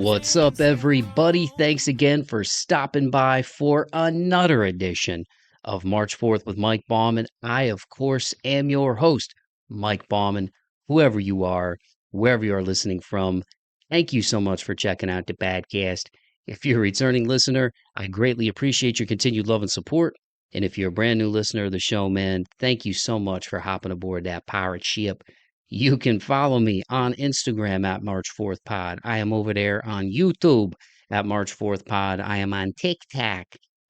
What's up, everybody? Thanks again for stopping by for another edition of March 4th with Mike Bauman. I, of course, am your host, Mike Bauman. Whoever you are, wherever you are listening from, thank you so much for checking out the podcast. If you're a returning listener, I greatly appreciate your continued love and support. And if you're a brand new listener of the show, man, thank you so much for hopping aboard that pirate ship. You can follow me on Instagram at March 4th Pod. I am over there on YouTube at March 4th Pod. I am on TikTok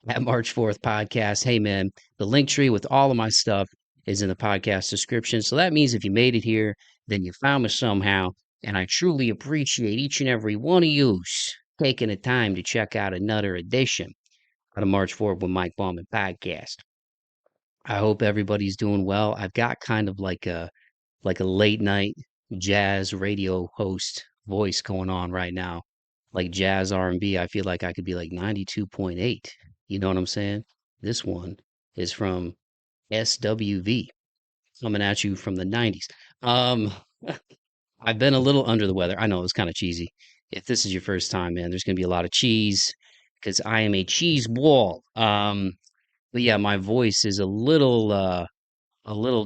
at March 4th Podcast. Hey, man, the link tree with all of my stuff is in the podcast description. So that means if you made it here, then you found me somehow. And I truly appreciate each and every one of you taking the time to check out another edition of the March 4th with Mike Bauman podcast. I hope everybody's doing well. I've got kind of like a late night jazz radio host voice going on right now, like jazz R&B. I feel like I could be like 92.8. You know what I'm saying? This one is from SWV, coming at you from the 90s. Um, I've been a little under the weather. I know it's kind of cheesy. If this is your first time, man, there's going to be a lot of cheese because I am a cheese ball. But yeah, my voice is a little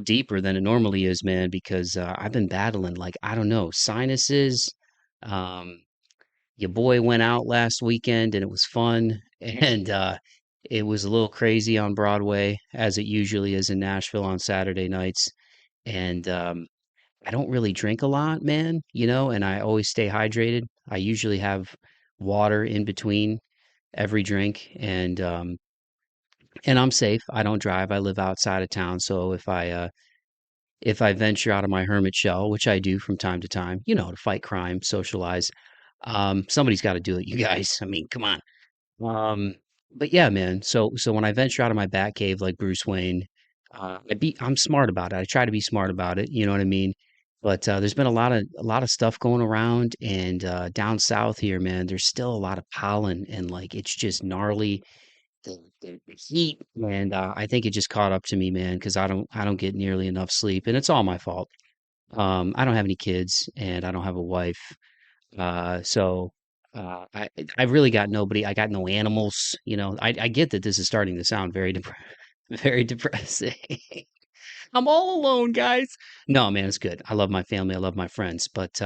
deeper than it normally is, man, because I've been battling, like, I don't know, sinuses. Um, your boy went out last weekend and it was fun. And it was a little crazy on Broadway, as it usually is in Nashville on Saturday nights. And I don't really drink a lot, man, and I always stay hydrated. I usually have water in between every drink. And I'm safe. I don't drive. I live outside of town. So if I venture out of my hermit shell, which I do from time to time, to fight crime, socialize, somebody's got to do it, you guys. I mean, come on. Um, but yeah, man. So when I venture out of my bat cave like Bruce Wayne, I'm smart about it. I try to be smart about it. You know what I mean? But there's been a lot of stuff going around, and down south here, man, there's still a lot of pollen, and like it's just gnarly the heat, and I think it just caught up to me, man, because I don't get nearly enough sleep, and it's all my fault. I don't have any kids, and I don't have a wife, so I've really got nobody. I got no animals. I get that this is starting to sound very very depressing. I'm all alone, guys. No, man, it's good. I love my family. I love my friends, but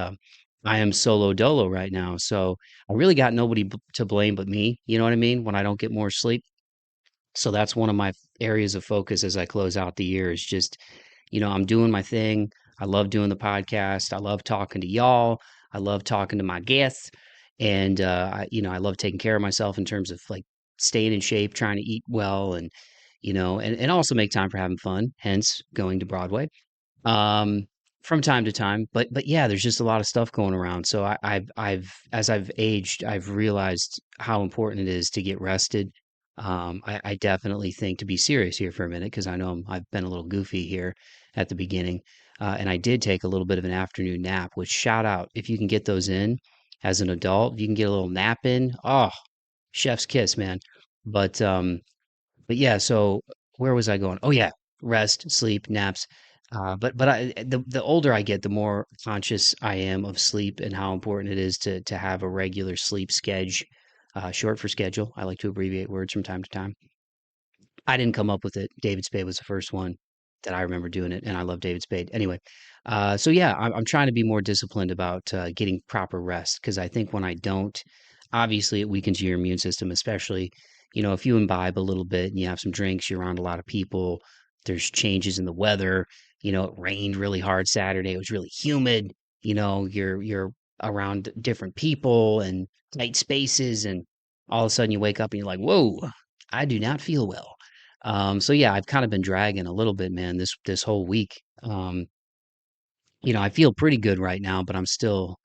I am solo dolo right now, so I really got nobody to blame but me. You know what I mean? When I don't get more sleep. So that's one of my areas of focus as I close out the year is just, I'm doing my thing. I love doing the podcast. I love talking to y'all. I love talking to my guests. And, I love taking care of myself in terms of like staying in shape, trying to eat well and also make time for having fun, hence going to Broadway um, from time to time. But yeah, there's just a lot of stuff going around. So I've as I've aged, I've realized how important it is to get rested. I definitely think to be serious here for a minute because I know I've been a little goofy here at the beginning, and I did take a little bit of an afternoon nap. Which shout out if you can get those in as an adult, if you can get a little nap in. Oh, chef's kiss, man. But um, but yeah, so where was I going? Oh yeah, rest, sleep, naps. The older I get, the more conscious I am of sleep and how important it is to have a regular sleep schedule. Short for schedule. I like to abbreviate words from time to time. I didn't come up with it. David Spade was the first one that I remember doing it, and I love David Spade. Anyway, so yeah, I'm trying to be more disciplined about getting proper rest because I think when I don't, obviously it weakens your immune system, especially if you imbibe a little bit and you have some drinks, you're around a lot of people. There's changes in the weather. It rained really hard Saturday. It was really humid. You're around different people and tight spaces, and all of a sudden you wake up and you're like, "Whoa, I do not feel well." So yeah, I've kind of been dragging a little bit, man, this whole week. I feel pretty good right now, but I'm still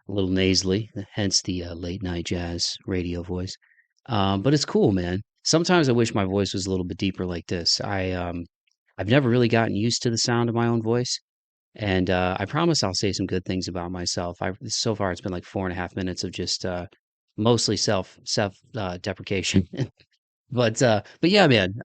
a little nasally, hence the late night jazz radio voice. But it's cool, man. Sometimes I wish my voice was a little bit deeper like this. I've never really gotten used to the sound of my own voice, and I promise I'll say some good things about myself. So far it's been like 4.5 minutes of just mostly self deprecation. But yeah, man.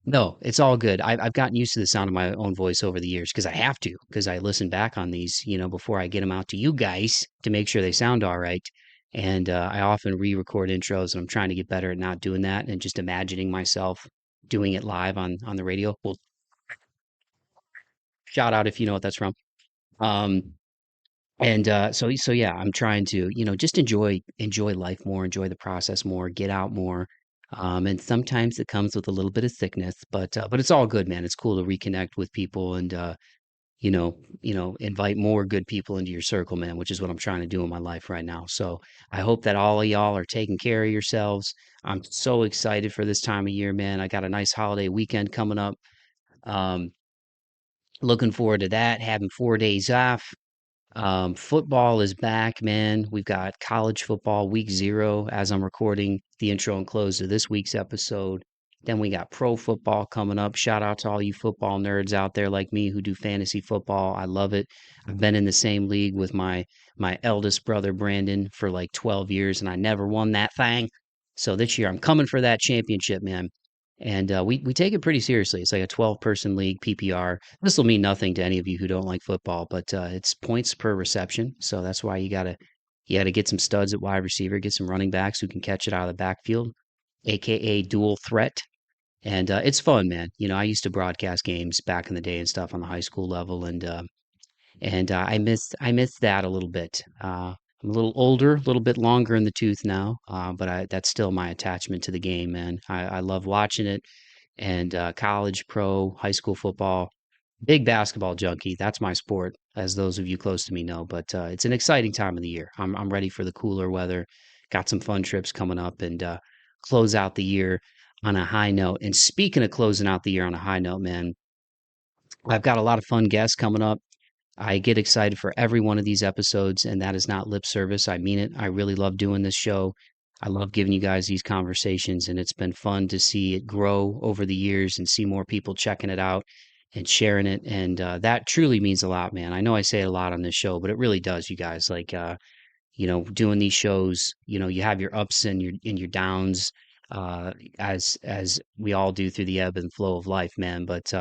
No, it's all good. I've gotten used to the sound of my own voice over the years because I have to, because I listen back on these, before I get them out to you guys to make sure they sound all right. And I often re-record intros, and I'm trying to get better at not doing that and just imagining myself doing it live on the radio. Well, shout out if you know what that's from. Um, and so yeah, I'm trying to, just enjoy life more, enjoy the process more, get out more. And sometimes it comes with a little bit of sickness, but it's all good, man. It's cool to reconnect with people and invite more good people into your circle, man, which is what I'm trying to do in my life right now. So I hope that all of y'all are taking care of yourselves. I'm so excited for this time of year, man. I got a nice holiday weekend coming up. Um, Looking forward to that, having 4 days off. Football is back, man. We've got college football week 0 as I'm recording the intro and close to this week's episode. Then we got pro football coming up. Shout out to all you football nerds out there like me who do fantasy football. I love it. I've been in the same league with my eldest brother Brandon for like 12 years and I never won that thing. So this year I'm coming for that championship, man. And we take it pretty seriously. It's like a 12-person league PPR. This will mean nothing to any of you who don't like football, but it's points per reception. So that's why you gotta get some studs at wide receiver, get some running backs who can catch it out of the backfield, aka dual threat. And it's fun, man. I used to broadcast games back in the day and stuff on the high school level, and I missed that a little bit. I'm a little older, a little bit longer in the tooth now, but that's still my attachment to the game, man. I love watching it, and college, pro, high school football, big basketball junkie. That's my sport, as those of you close to me know. But it's an exciting time of the year. I'm ready for the cooler weather. Got some fun trips coming up, and close out the year on a high note. And speaking of closing out the year on a high note, man, I've got a lot of fun guests coming up. I get excited for every one of these episodes, and that is not lip service. I mean it. I really love doing this show. I love giving you guys these conversations, and it's been fun to see it grow over the years and see more people checking it out and sharing it. And that truly means a lot, man. I know I say it a lot on this show, but it really does, you guys. Like, doing these shows, you have your ups and your downs, as we all do through the ebb and flow of life, man. But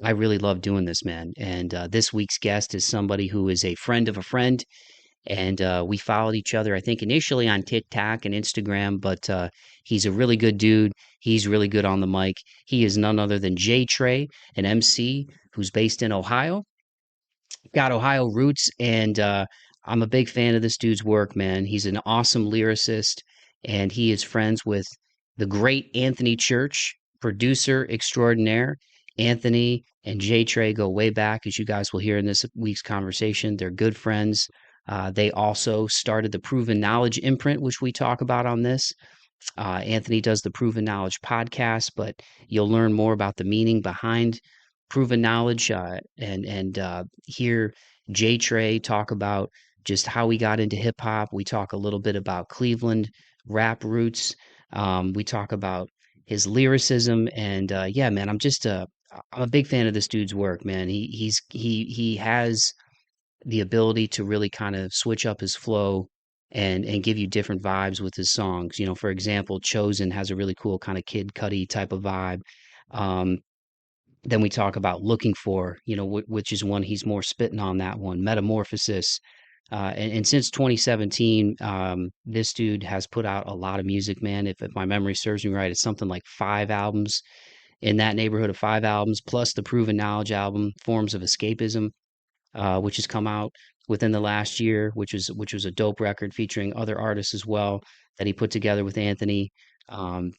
I really love doing this, man. And this week's guest is somebody who is a friend of a friend. And we followed each other, I think, initially on TikTok and Instagram, but he's a really good dude. He's really good on the mic. He is none other than JayTrey, an MC who's based in Ohio, got Ohio roots, and I'm a big fan of this dude's work, man. He's an awesome lyricist, and he is friends with the great Anthony Church, producer extraordinaire. Anthony and JayTrey go way back, as you guys will hear in this week's conversation. They're good friends. They also started the Proven Knowledge imprint, which we talk about on this. Anthony does the Proven Knowledge podcast, but you'll learn more about the meaning behind Proven Knowledge, and hear JayTrey talk about just how he got into hip hop. We talk a little bit about Cleveland rap roots. We talk about his lyricism, and yeah, man, I'm a big fan of this dude's work, man. He has the ability to really kind of switch up his flow and give you different vibes with his songs. For example, Chosen has a really cool kind of Kid Cudi type of vibe. Um, then we talk about Looking For, which is one he's more spitting on that one. Metamorphosis. And since 2017, this dude has put out a lot of music, man. If my memory serves me right, it's something like 5 albums, in that neighborhood of 5 albums, plus the Proven Knowledge album, Forms of Escapism, which has come out within the last year, which was a dope record featuring other artists as well that he put together with Anthony.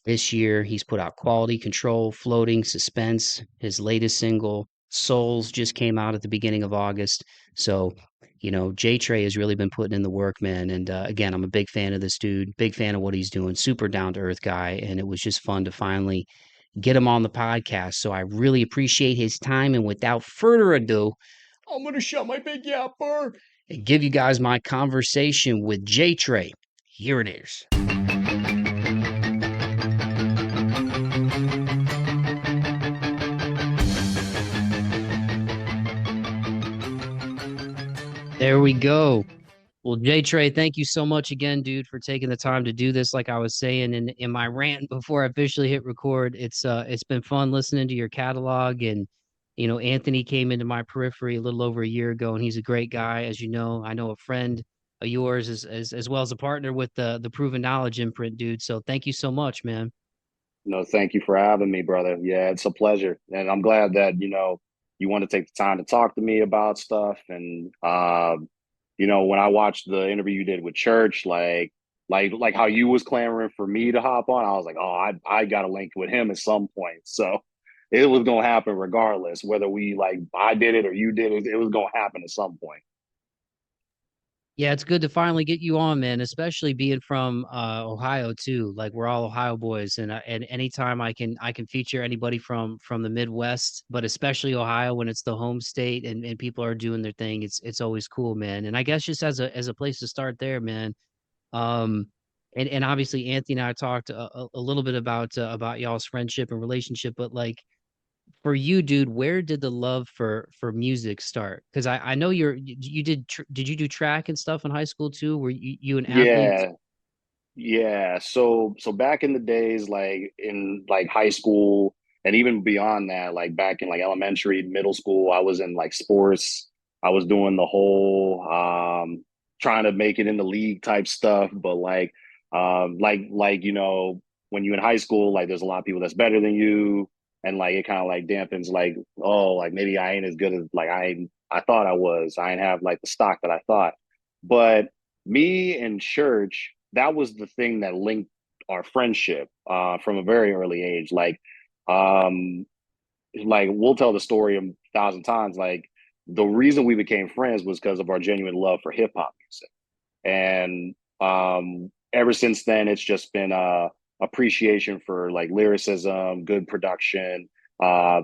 This year, he's put out Quality Control, Floating, Suspense. His latest single, Souls, just came out at the beginning of August. So, JayTrey has really been putting in the work, man. And again, I'm a big fan of this dude, big fan of what he's doing, super down to earth guy. And it was just fun to finally get him on the podcast. So I really appreciate his time. And without further ado, I'm going to shut my big yapper and give you guys my conversation with JayTrey. Here it is. There we go. Well, JayTrey, thank you so much again, dude, for taking the time to do this. Like I was saying in my rant before I officially hit record, it's been fun listening to your catalog. And Anthony came into my periphery a little over a year ago, and he's a great guy, as you know. I know a friend of yours, as well as a partner with the Proven Knowledge imprint, dude. So thank you so much, man. No, thank you for having me, brother. Yeah, it's a pleasure. And I'm glad that, you want to take the time to talk to me about stuff. And when I watched the interview you did with Church, like how you was clamoring for me to hop on, I was like, oh, I got to link with him at some point. So it was gonna happen regardless, whether we like I did it or you did it, it was gonna happen at some point. Yeah, it's good to finally get you on, man, especially being from Ohio too. Like we're all Ohio boys, and anytime I can feature anybody from the Midwest, but especially Ohio when it's the home state and people are doing their thing, it's always cool, man. And I guess just as a place to start there, man. Um and obviously Anthony and I talked a little bit about y'all's friendship and relationship, but like for you, dude, where did the love for music start? Because I know did you do track and stuff in high school too? Were you an athlete? Yeah, yeah. So back in the days, like in like high school and even beyond that, like back in like elementary, middle school, I was in like sports. I was doing the whole trying to make it in the league type stuff, but when you're in high school, like there's a lot of people that's better than you, and like it kind of like dampens like, oh, like maybe I ain't as good as like I thought I was. I ain't have like the stock that I thought. But me and Church, that was the thing that linked our friendship from a very early age. Um, like we'll tell the story a thousand times. Like the reason we became friends was because of our genuine love for hip hop music, and ever since then, it's just been appreciation for like lyricism, good production,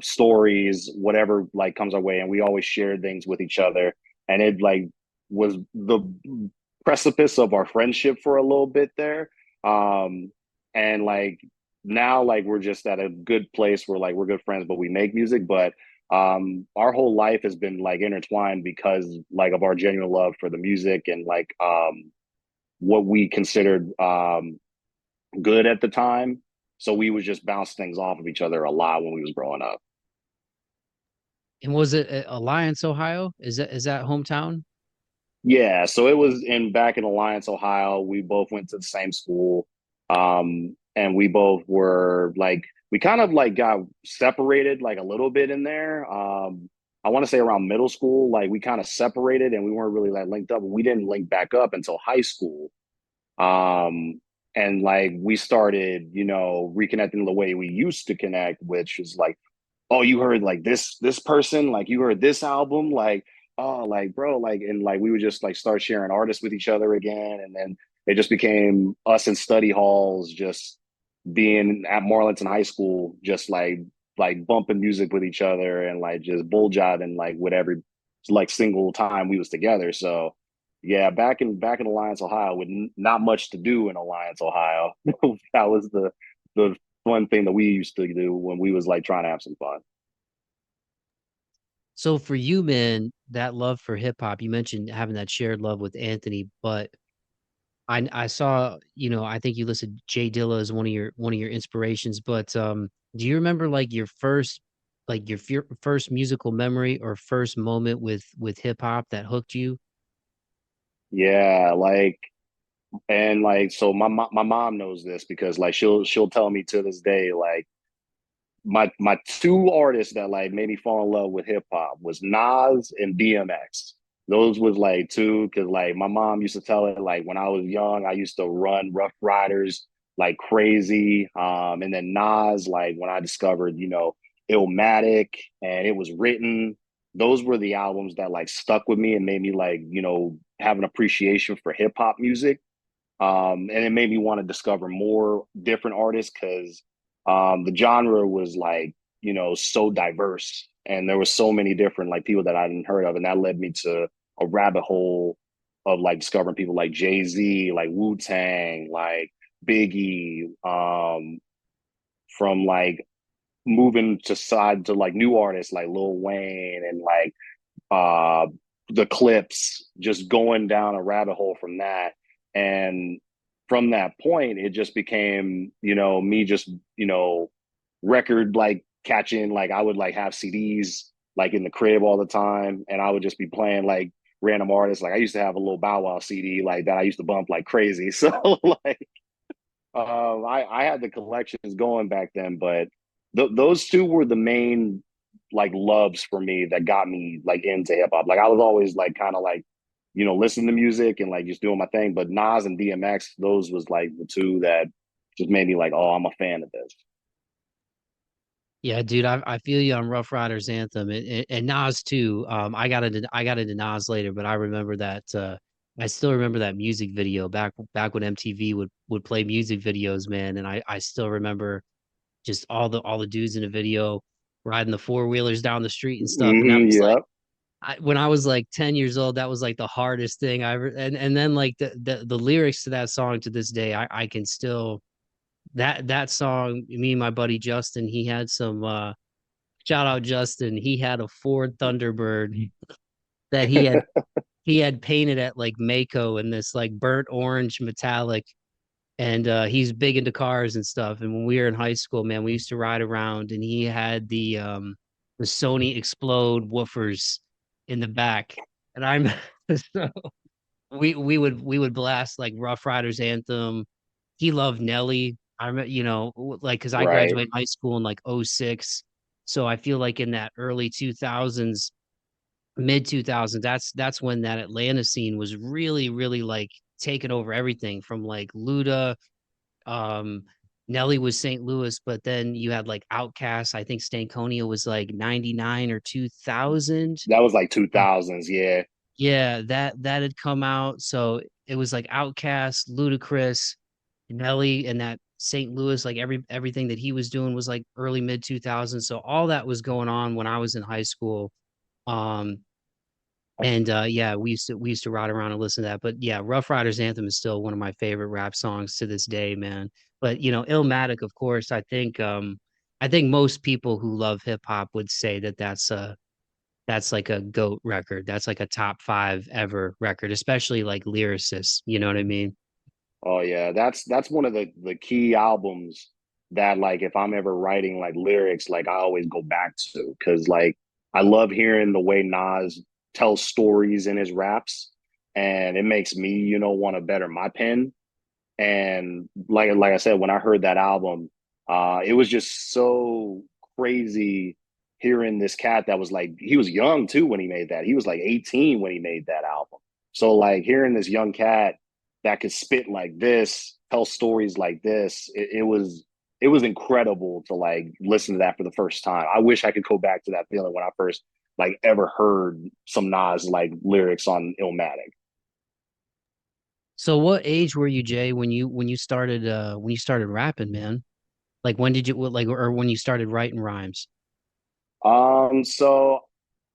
stories, whatever like comes our way, and we always shared things with each other, and it like was the precipice of our friendship for a little bit there. And like now, like we're just at a good place where like we're good friends, but we make music. But our whole life has been like intertwined because like of our genuine love for the music and like what we considered good at the time. So we would just bounce things off of each other a lot when we was growing up. And was it Alliance, Ohio? Is that hometown? Yeah, so it was in back in Alliance, Ohio. We both went to the same school. And we both were like we kind of like got separated like a little bit in there. I want to say around middle school, like we kind of separated and we weren't really like linked up. We didn't link back up until high school. Um, and like we started, reconnecting the way we used to connect, which is like, oh, you heard like this person, like you heard this album, like oh, like bro, like and like we would just like start sharing artists with each other again, and then it just became us in study halls, just being at Marlinton High School, just like bumping music with each other and like just bull jiving like with every like single time we was together. So yeah, back in Alliance, Ohio, with not much to do in Alliance, Ohio, that was the fun thing that we used to do when we was like trying to have some fun. So for you, man, that love for hip hop, you mentioned having that shared love with Anthony, but I saw, I think you listed Jay Dilla as one of your inspirations, but do you remember like your first musical memory or first moment with hip hop that hooked you? Yeah, like and like so my mom knows this because like she'll tell me to this day like my two artists that like made me fall in love with hip hop was Nas and DMX. Those was like two because like my mom used to tell it like when I was young I used to run Rough Riders like crazy. And then Nas like when I discovered Illmatic and it was written. Those were the albums that like stuck with me and made me like have an appreciation for hip hop music. And it made me want to discover more different artists because the genre was like so diverse and there were so many different like people that I hadn't heard of, and that led me to a rabbit hole of like discovering people like Jay-Z, like Wu-Tang, like Biggie, from like moving to side to like new artists like Lil Wayne and like uh the Clips, just going down a rabbit hole from that. And from that point it just became me just record like catching, like I would like have CDs like in the crib all the time and I would just be playing like random artists. Like I used to have a little Bow Wow CD like that I used to bump like crazy. So like I had the collections going back then, but those two were the main like loves for me that got me like into hip hop. Like I was always like kind of like listening to music and like just doing my thing. But Nas and DMX, those was like the two that just made me like, oh, I'm a fan of this. Yeah, dude, I feel you on Rough Riders Anthem and Nas too. I got into Nas later, but I remember that I still remember that music video back when MTV would play music videos, man, and I still remember just all the dudes in the video riding the four-wheelers down the street and stuff, and that was like Yep. when I was like 10 years old, that was like the hardest thing I ever and then like the lyrics to that song to this day, I can still that song, me and my buddy Justin, he had some shout out Justin, he had a Ford Thunderbird that he had painted at like Mako in this like burnt orange metallic, and he's big into cars and stuff. And when we were in high school, man, we used to ride around, and he had the Sony Explode woofers in the back, and I'm so we would blast like Rough Riders Anthem. He loved Nelly. I remember, like because I Right. graduated high school in like '06, so I feel like in that early 2000s, mid 2000s, that's when that Atlanta scene was really like taking over everything from like Luda. um Nelly was St. Louis, but then you had like Outkast. I think Stankonia was like 99 or 2000. That was like 2000s. Yeah. Yeah, that had come out. So it was like Outkast, Ludacris, Nelly, and that St. Louis, like everything that he was doing was like early mid 2000s. So all that was going on when I was in high school. Um and yeah, we used to ride around and listen to that. But yeah, Rough Riders Anthem is still one of my favorite rap songs to this day, man. But Illmatic, of course, I think most people who love hip hop would say that that's like a GOAT record. That's like a top five ever record, especially like lyricists. You know what I mean? Oh yeah, that's one of the key albums that like if I'm ever writing like lyrics, like I always go back to because like I love hearing the way Nas tells stories in his raps, and it makes me want to better my pen. And like I said, when I heard that album, it was just so crazy hearing this cat that was like he was young too when he made that. He was like 18 when he made that album. So like hearing this young cat that could spit like this, tell stories like this, it was incredible to like listen to that for the first time. I wish I could go back to that feeling when I first like ever heard some Nas like lyrics on Illmatic. So what age were you, Jay, when you started rapping, man? Like when did you like or when you started writing rhymes? So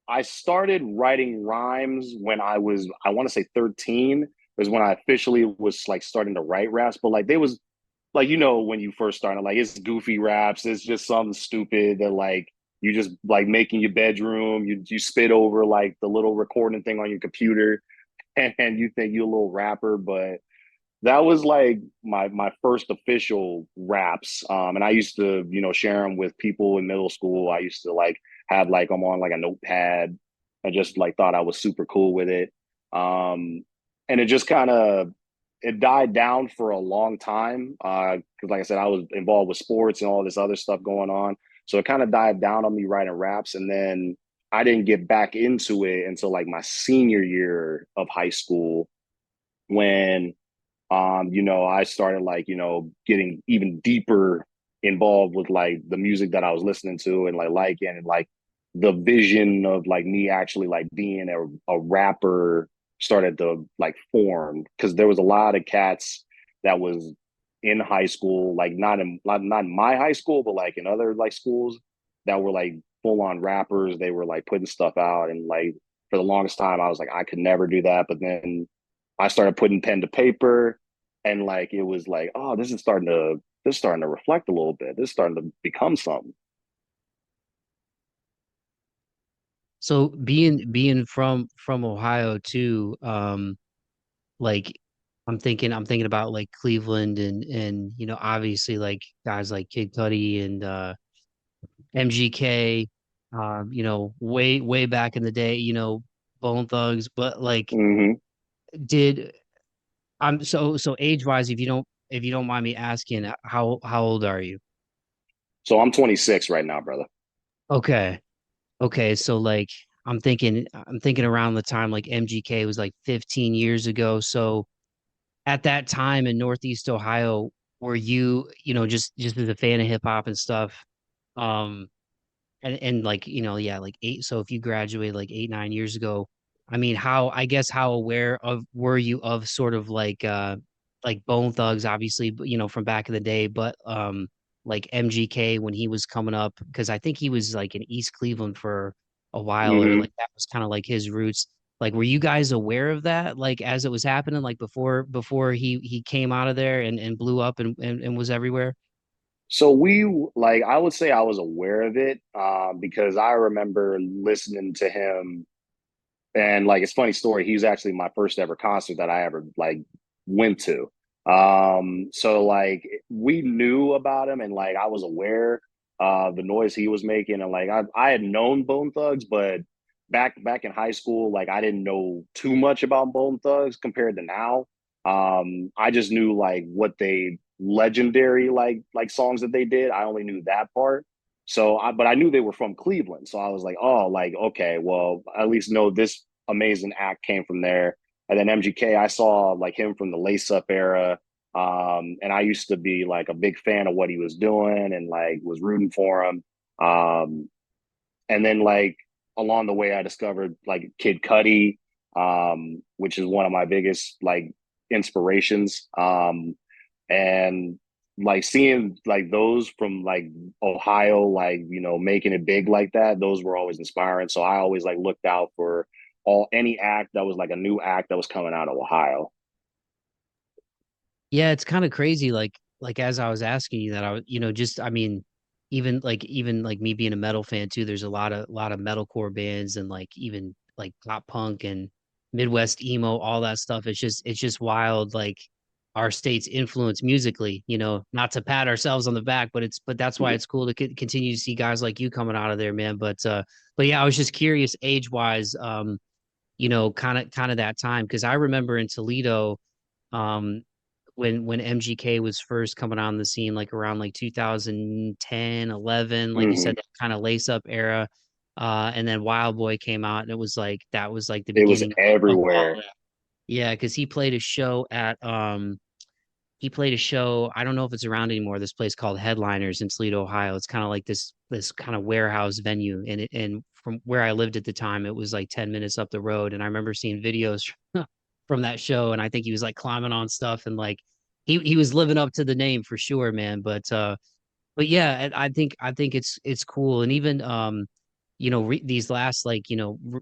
I started writing rhymes when I want to say 13 was when I officially was like starting to write raps. But like they was like, when you first started, like it's goofy raps. It's just something stupid that like you just like make in your bedroom. You spit over like the little recording thing on your computer and you think you're a little rapper. But that was like my first official raps. And I used to, share them with people in middle school. I used to like have like I'm on like a notepad. I just like thought I was super cool with it. And it just kind of it died down for a long time. Because like I said, I was involved with sports and all this other stuff going on. So it kind of died down on me writing raps. And then I didn't get back into it until like my senior year of high school when I started like, getting even deeper involved with like the music that I was listening to and like liking and like the vision of like me actually like being a rapper started to like form because there was a lot of cats that was in high school, like not in my high school, but like in other like schools that were like full on rappers. They were like putting stuff out and like for the longest time I was like I could never do that. But then I started putting pen to paper and like it was like, oh, this is starting to reflect a little bit. This is starting to become something. So being from Ohio too, like I'm thinking about like Cleveland and obviously like guys like Kid Cudi and MGK, way back in the day, Bone Thugs, but like, Hmm. did so age wise, if you don't mind me asking, how old are you? So I'm 26 right now, brother. Okay. Okay, so like I'm thinking around the time like MGK was like 15 years ago. So at that time in Northeast Ohio, were you, just as a fan of hip hop and stuff, um, and like, yeah, like eight. So if you graduated like 8, 9 years ago, I mean, I guess how aware of were you of sort of like Bone Thugs, obviously, but from back in the day, but like MGK when he was coming up, because I think he was like in East Cleveland for a while, or Hmm. like that was kind of like his roots. Like, were you guys aware of that, like as it was happening, like before he came out of there and blew up and was everywhere? So we like I would say I was aware of it because I remember listening to him. And like it's a funny story. He was actually my first ever concert that I ever like went to. So like we knew about him and like I was aware of the noise he was making and like I had known Bone Thugs, but back in high school, like I didn't know too much about Bone Thugs compared to now. I just knew like what they legendary like songs that they did. I only knew that part. But I knew they were from Cleveland. So I was like, oh, like, okay, well, at least know this amazing act came from there. And then MGK, I saw like him from the Lace Up era. And I used to be like a big fan of what he was doing and like was rooting for him. Um, and then like along the way, I discovered like Kid Cudi, which is one of my biggest like inspirations. And like seeing like those from like Ohio, like making it big like that, those were always inspiring. So I always like looked out for all any act that was like a new act that was coming out of Ohio. Yeah, it's kind of crazy. Like as I was asking you that, I was, just I mean, even like me being a metal fan too. There's a lot of metalcore bands and like even like pop punk and Midwest emo, all that stuff. It's just wild. Like our state's influence musically. Not to pat ourselves on the back, but that's why it's cool to continue to see guys like you coming out of there, man. But yeah, I was just curious age wise. Kind of that time because I remember in Toledo. Um, when MGK was first coming on the scene, like around like 2010, 11, like you Mm-hmm. said, that kind of lace up era. And then Wild Boy came out, and it was like that was like the It was beginning of all everywhere. that. Yeah, because he played a show. I don't know if it's around anymore. This place called Headliners in Toledo, Ohio. It's kind of like this kind of warehouse venue, and from where I lived at the time, it was like 10 minutes up the road. And I remember seeing videos from that show, and I think he was like climbing on stuff, and like he was living up to the name for sure, man. But yeah, I think it's cool, and even these last like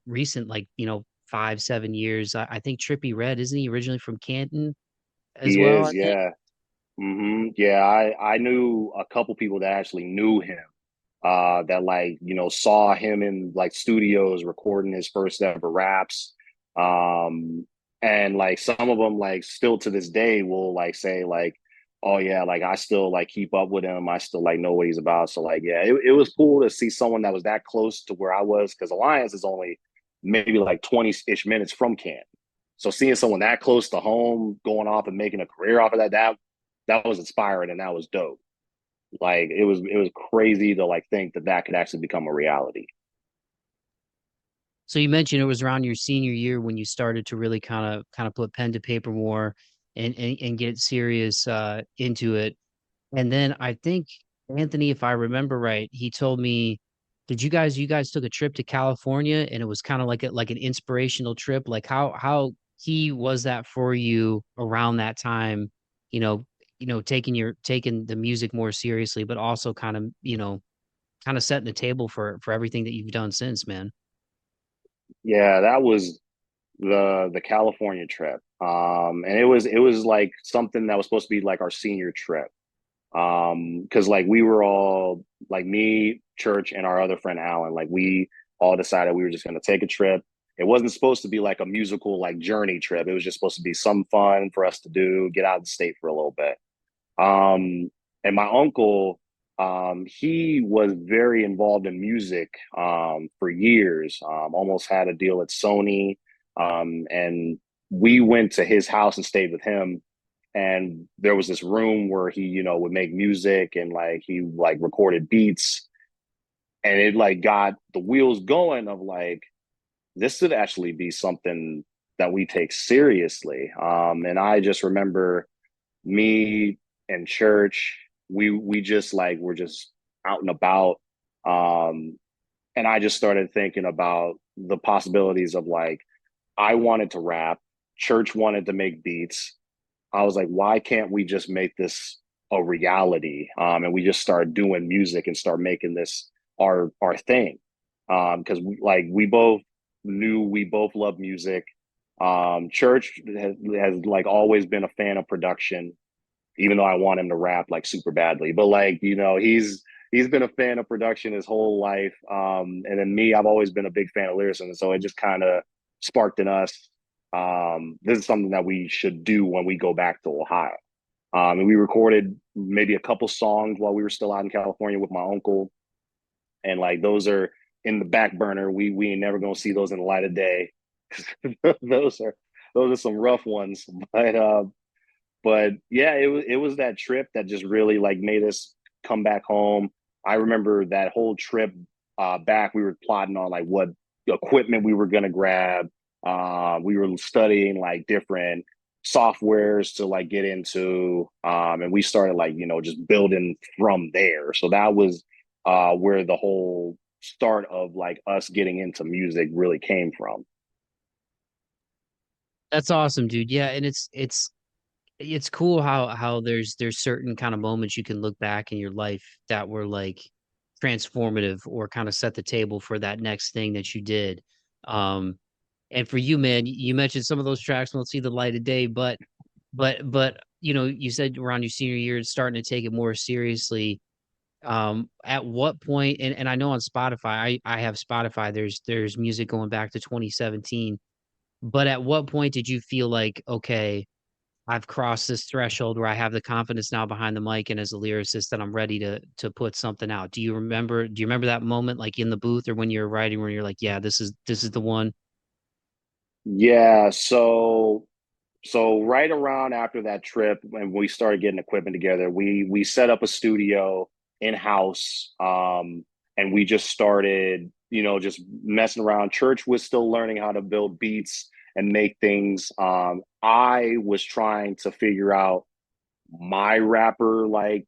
recent like 5, 7 years. I think Trippy Red, isn't he originally from Canton as He well? is, I think. yeah. Yeah, I knew a couple people that actually knew him. That like saw him in like studios recording his first ever raps. Um, and like some of them like still to this day will like say like, oh yeah, like I still like keep up with him. I still like know what he's about. So like yeah, it was cool to see someone that was that close to where I was because Alliance is only maybe like 20-ish minutes from Canton. So seeing someone that close to home going off and making a career off of that was inspiring and that was dope. Like it was crazy to like think that that could actually become a reality. So you mentioned it was around your senior year when you started to really kind of put pen to paper more and get serious into it. And then I think Anthony, if I remember right, he told me, did you guys took a trip to California and it was kind of like an inspirational trip? Like how key was that for you around that time, you know, taking the music more seriously, but also kind of setting the table for everything that you've done since, man. Yeah, that was the California trip. And it was like something that was supposed to be like our senior trip. Because like we were all like me, Church, and our other friend Alan, like we all decided we were just gonna take a trip. It wasn't supposed to be like a musical like journey trip. It was just supposed to be some fun for us to do, get out of the state for a little bit. And my uncle He was very involved in music for years. Almost had a deal at Sony, and we went to his house and stayed with him. And there was this room where he, would make music and like he like recorded beats, and it like got the wheels going of like this could actually be something that we take seriously. And I just remember me and church, we just like we're just out and about. Um, and I just started thinking about the possibilities of like I wanted to rap, church wanted to make beats. I was like, why can't we just make this a reality? And we just start doing music and start making this our thing. Because we both knew we both love music. Church has like always been a fan of production, even though I want him to rap like super badly. But like, he's been a fan of production his whole life. And then me, I've always been a big fan of lyricism. So it just kind of sparked in us. This is something that we should do when we go back to Ohio. And we recorded maybe a couple songs while we were still out in California with my uncle. And like those are in the back burner. We ain't never gonna see those in the light of day. those are those are some rough ones. But yeah, it was that trip that just really like made us come back home. I remember that whole trip back. We were plotting on like what equipment we were gonna grab. We were studying like different softwares to like get into, and we started like just building from there. So that was where the whole start of like us getting into music really came from. That's awesome, dude. Yeah, and it's cool how there's certain kind of moments you can look back in your life that were like transformative or kind of set the table for that next thing that you did. Um, and for you, man, you mentioned some of those tracks won't see the light of day, but you said around your senior year, it's starting to take it more seriously. At what point, and I know on Spotify, I have Spotify, there's music going back to 2017, but at what point did you feel like, okay, I've crossed this threshold where I have the confidence now behind the mic and as a lyricist that I'm ready to put something out? Do you remember that moment like in the booth or when you're writing where you're like, yeah, this is the one? Yeah, so right around after that trip, when we started getting equipment together, we set up a studio in house, and we just started, just messing around. Church was still learning how to build beats and make things. I was trying to figure out my rapper, like,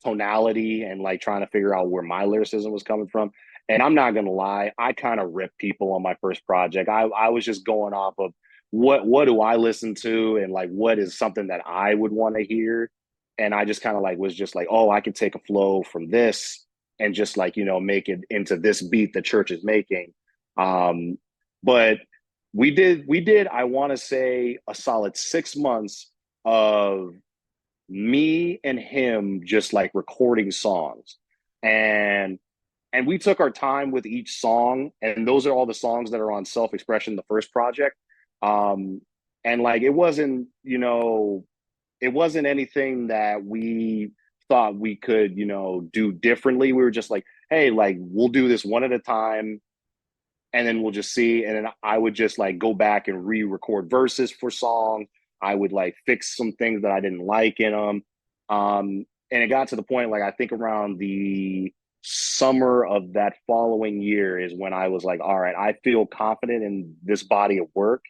tonality and like trying to figure out where my lyricism was coming from. And I'm not gonna lie, I kind of ripped people on my first project. I was just going off of what do I listen to and like what is something that I would want to hear. And I just kind of like was just like, oh, I can take a flow from this and just like, make it into this beat the church is making. But we did, I want to say a solid 6 months of me and him just like recording songs. And we took our time with each song, and those are all the songs that are on Self-Expression, the first project. um and like it wasn't anything that we thought we could do differently. We were just like, hey, like we'll do this one at a time, and then we'll just see. And then I would just like go back and re-record verses for songs. I would like fix some things that I didn't like in them. And it got to the point, like I think around the summer of that following year is when I was like, all right, I feel confident in this body of work.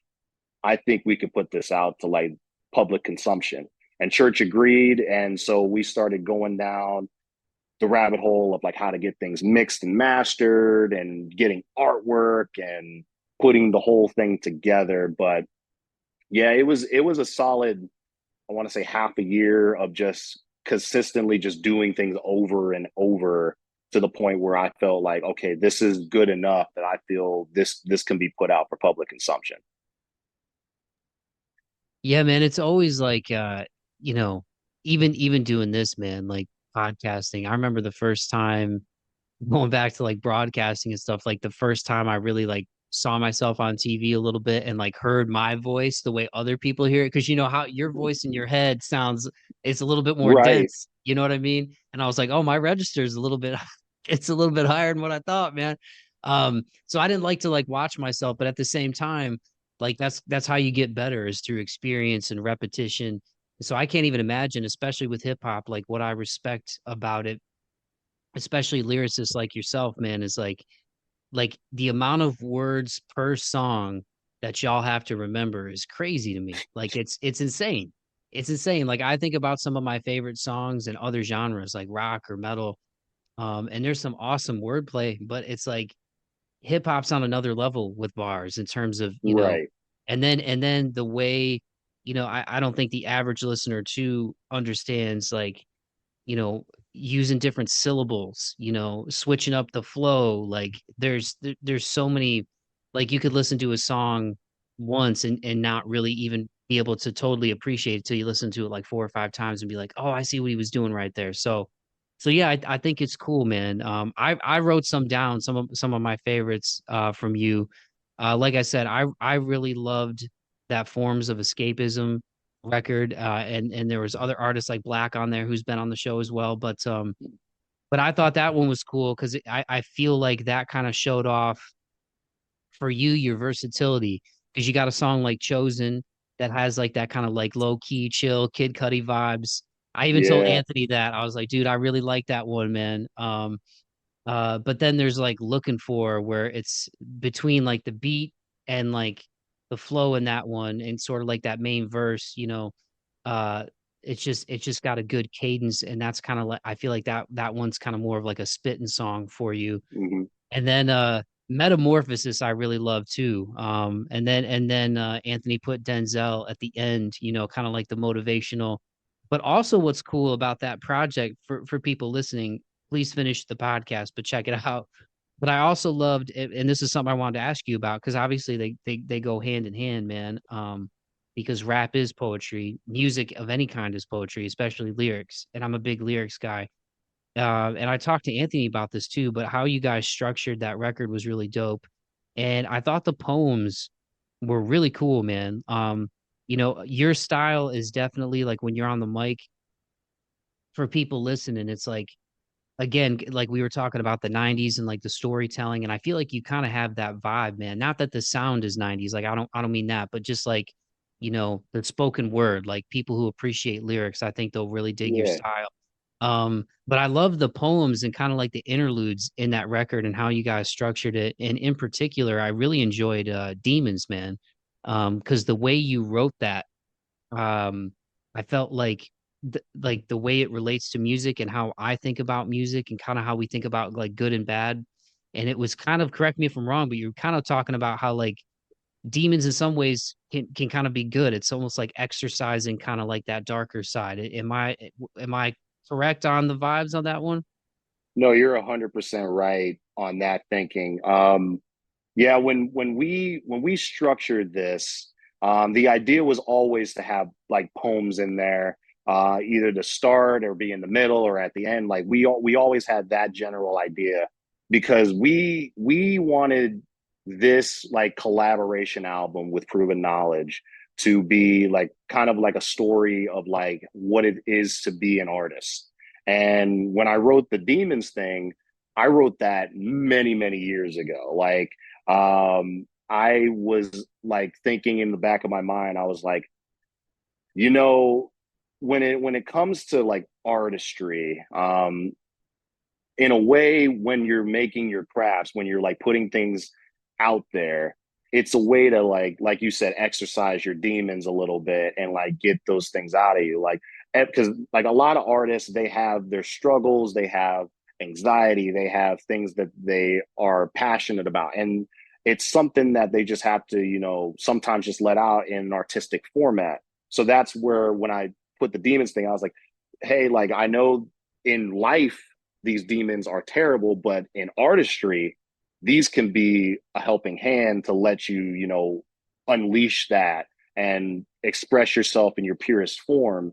I think we could put this out to like public consumption. And church agreed. And so we started going down the rabbit hole of like how to get things mixed and mastered and getting artwork and putting the whole thing together. But yeah, it was a solid, I want to say half a year of just consistently just doing things over and over to the point where I felt like, okay, this is good enough that I feel this can be put out for public consumption. Yeah, man, it's always like you know, even doing this, man, like podcasting. I remember the first time going back to like broadcasting and stuff, like the first time I really like saw myself on TV a little bit and like heard my voice the way other people hear it. Cause you know how your voice in your head sounds, it's a little bit more Right. dense. You know what I mean? And I was like, oh, my register is a little bit, it's a little bit higher than what I thought, man. So I didn't like to like watch myself, but at the same time, like that's how you get better is through experience and repetition. So I can't even imagine, especially with hip hop, like what I respect about it, especially lyricists like yourself, man, is like the amount of words per song that y'all have to remember is crazy to me. Like it's insane. It's insane. Like I think about some of my favorite songs in other genres like rock or metal. And there's some awesome wordplay, but it's like hip hop's on another level with bars in terms of, Right. and then the way, I don't think the average listener too understands like, using different syllables, switching up the flow. Like there's so many, like you could listen to a song once and not really even be able to totally appreciate it till you listen to it like 4 or 5 times and be like, oh, I see what he was doing right there. So yeah, I think it's cool, man. I wrote some down, some of my favorites from you. Like I said, I really loved that Forms of Escapism record, and there was other artists like Black on there who's been on the show as well. But I thought that one was cool because I feel like that kind of showed off for you your versatility because you got a song like Chosen that has like that kind of like low key, chill, Kid Cudi vibes. I even told Yeah. Anthony that I was like, dude, I really like that one, man. But then there's like Looking For where it's between like the beat and like the flow in that one and sort of like that main verse, uh it's just got a good cadence, and that's kind of like I feel like that one's kind of more of like a spitting song for you. Hmm. And then Metamorphosis I really love too. And then Anthony put Denzel at the end, kind of like the motivational. But also what's cool about that project for people listening, please finish the podcast, but check it out. But I also loved it, and this is something I wanted to ask you about because obviously they go hand in hand, man. Because rap is poetry, music of any kind is poetry, especially lyrics. And I'm a big lyrics guy. And I talked to Anthony about this too, but how you guys structured that record was really dope. And I thought the poems were really cool, man. Your style is definitely like when you're on the mic for people listening, it's like again, like we were talking about the 90s and like the storytelling, and I feel like you kind of have that vibe, man. Not that the sound is 90s, like I don't mean that, but just like, the spoken word, like people who appreciate lyrics, I think they'll really dig your Yeah. style. But I love the poems and kind of like the interludes in that record and how you guys structured it. And in particular, I really enjoyed Demons, man. Because the way you wrote that, um, I felt like like the way it relates to music and how I think about music and kind of how we think about like good and bad. And it was kind of, correct me if I'm wrong, but you're kind of talking about how like demons in some ways can kind of be good. It's almost like exercising kind of like that darker side. Am I correct on the vibes on that one? No, you're 100% right on that thinking. Yeah, when we structured this, the idea was always to have like poems in there, either to start or be in the middle or at the end. Like we always had that general idea because we wanted this like collaboration album with Proven Knowledge to be like kind of like a story of like what it is to be an artist. And when I wrote the Demons thing, I wrote that many, many years ago. Like I was like thinking in the back of my mind, I was like, you know, when it comes to like artistry, in a way, when you're making your crafts, when you're like putting things out there, it's a way to like you said, exercise your demons a little bit and like get those things out of you. Like because like a lot of artists, they have their struggles, they have anxiety, they have things that they are passionate about, and it's something that they just have to, sometimes just let out in an artistic format. So that's where when I put the demons thing, I was like, hey, like I know in life these demons are terrible, but in artistry, these can be a helping hand to let you, unleash that and express yourself in your purest form.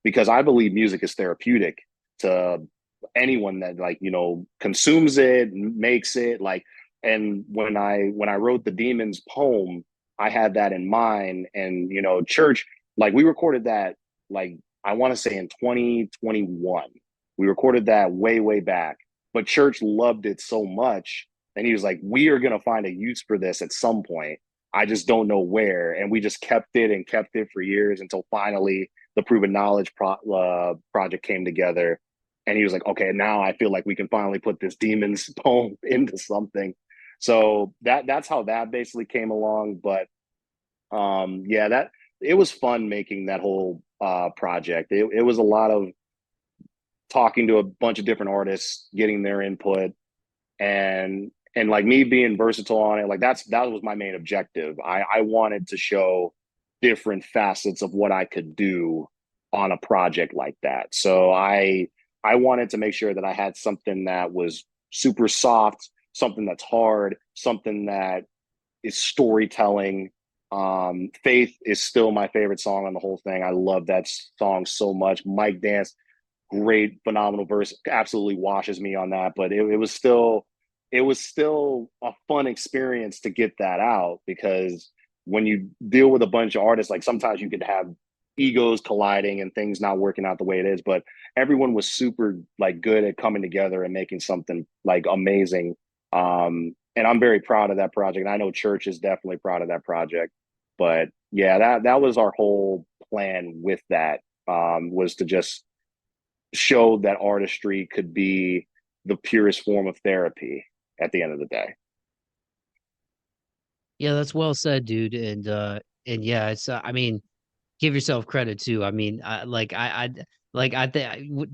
Because I believe music is therapeutic to anyone that like, consumes it, makes it like. And when I wrote the demons poem, I had that in mind. And Church, like we recorded that like I want to say in 2021. We recorded that way, way back. But Church loved it so much. And he was like, we are going to find a use for this at some point. I just don't know where. And we just kept it and kept it for years until finally the Proven Knowledge project came together. And he was like, okay, now I feel like we can finally put this Demons poem into something. So that's how that basically came along. But yeah, that it was fun making that whole project. It was a lot of talking to a bunch of different artists, getting their input, and like me being versatile on it. Like that was my main objective. I wanted to show different facets of what I could do on a project like that. So I wanted to make sure that I had something that was super soft, something that's hard, something that is storytelling. Faith is still my favorite song on the whole thing. I love that song so much. Mike Dance, great, phenomenal verse, absolutely washes me on that. But it was still a fun experience to get that out, because when you deal with a bunch of artists, like sometimes you could have egos colliding and things not working out the way it is. But everyone was super like good at coming together and making something like amazing. And I'm very proud of that project. And I know Church is definitely proud of that project. But yeah, that was our whole plan with that, was to just show that artistry could be the purest form of therapy at the end of the day. Yeah, that's well said, dude. And yeah, it's I mean, give yourself credit too. I mean, I think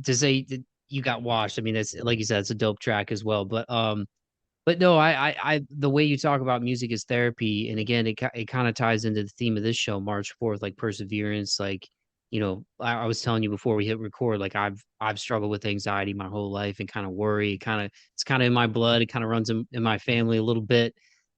to say that you got washed. I mean, that's like you said, it's a dope track as well. But no, the way you talk about music as therapy, and again, it kind of ties into the theme of this show, March 4th, like perseverance. Like, I was telling you before we hit record, like I've struggled with anxiety my whole life and kind of worry. It's kind of in my blood. It kind of runs in my family a little bit.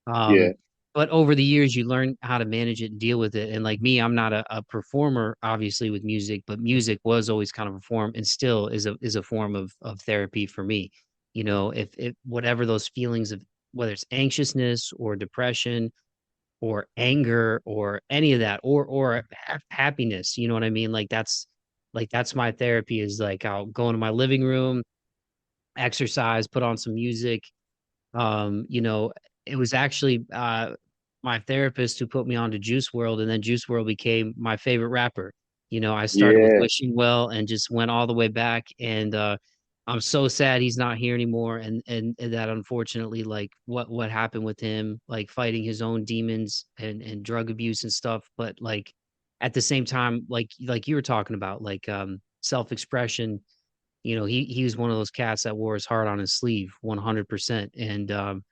Yeah, Um, but over the years, you learn how to manage it and deal with it. And like me, I'm not a performer, obviously, with music, but music was always kind of a form, and still is a form of therapy for me. If whatever those feelings of, whether it's anxiousness or depression or anger or any of that, or happiness, you know what I mean? Like that's my therapy. Is like I'll go into my living room, exercise, put on some music. It was actually my therapist who put me on to Juice World, and then Juice World became my favorite rapper. I started with yeah. Wishing Well and just went all the way back. And I'm so sad he's not here anymore, and that unfortunately, like what happened with him, like fighting his own demons and drug abuse and stuff. But like at the same time, like you were talking about, like self-expression. He was one of those cats that wore his heart on his sleeve 100%. And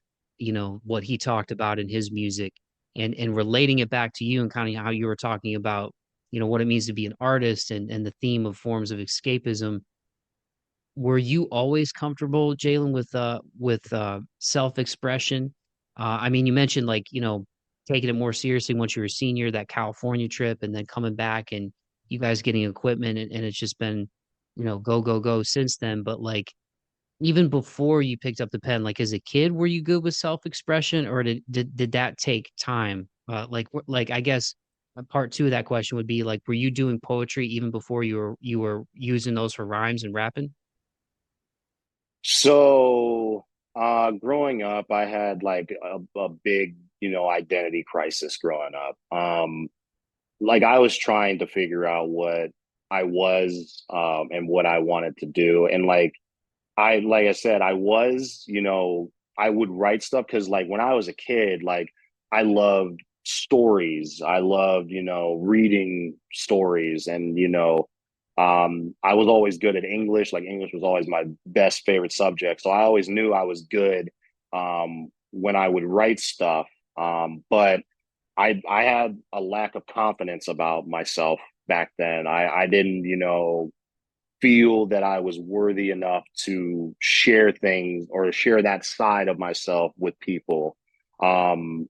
what he talked about in his music, and relating it back to you, and kind of how you were talking about what it means to be an artist, and the theme of forms of escapism. Were you always comfortable, Jalen, with self-expression? I mean, you mentioned, like, taking it more seriously once you were a senior, that California trip, and then coming back and you guys getting equipment, and it's just been, go, go, go since then. But like, even before you picked up the pen, like as a kid, were you good with self-expression, or did that take time? Like I guess part two of that question would be like, were you doing poetry even before you were using those for rhymes and rapping? So growing up, I had like a big, identity crisis growing up. Like I was trying to figure out what I was, and what I wanted to do. And like I said, I would write stuff because like when I was a kid, like I loved stories. I loved, reading stories. And I was always good at English. Like English was always my best favorite subject. So I always knew I was good when I would write stuff. But I had a lack of confidence about myself back then. I didn't, feel that I was worthy enough to share things or share that side of myself with people. Um,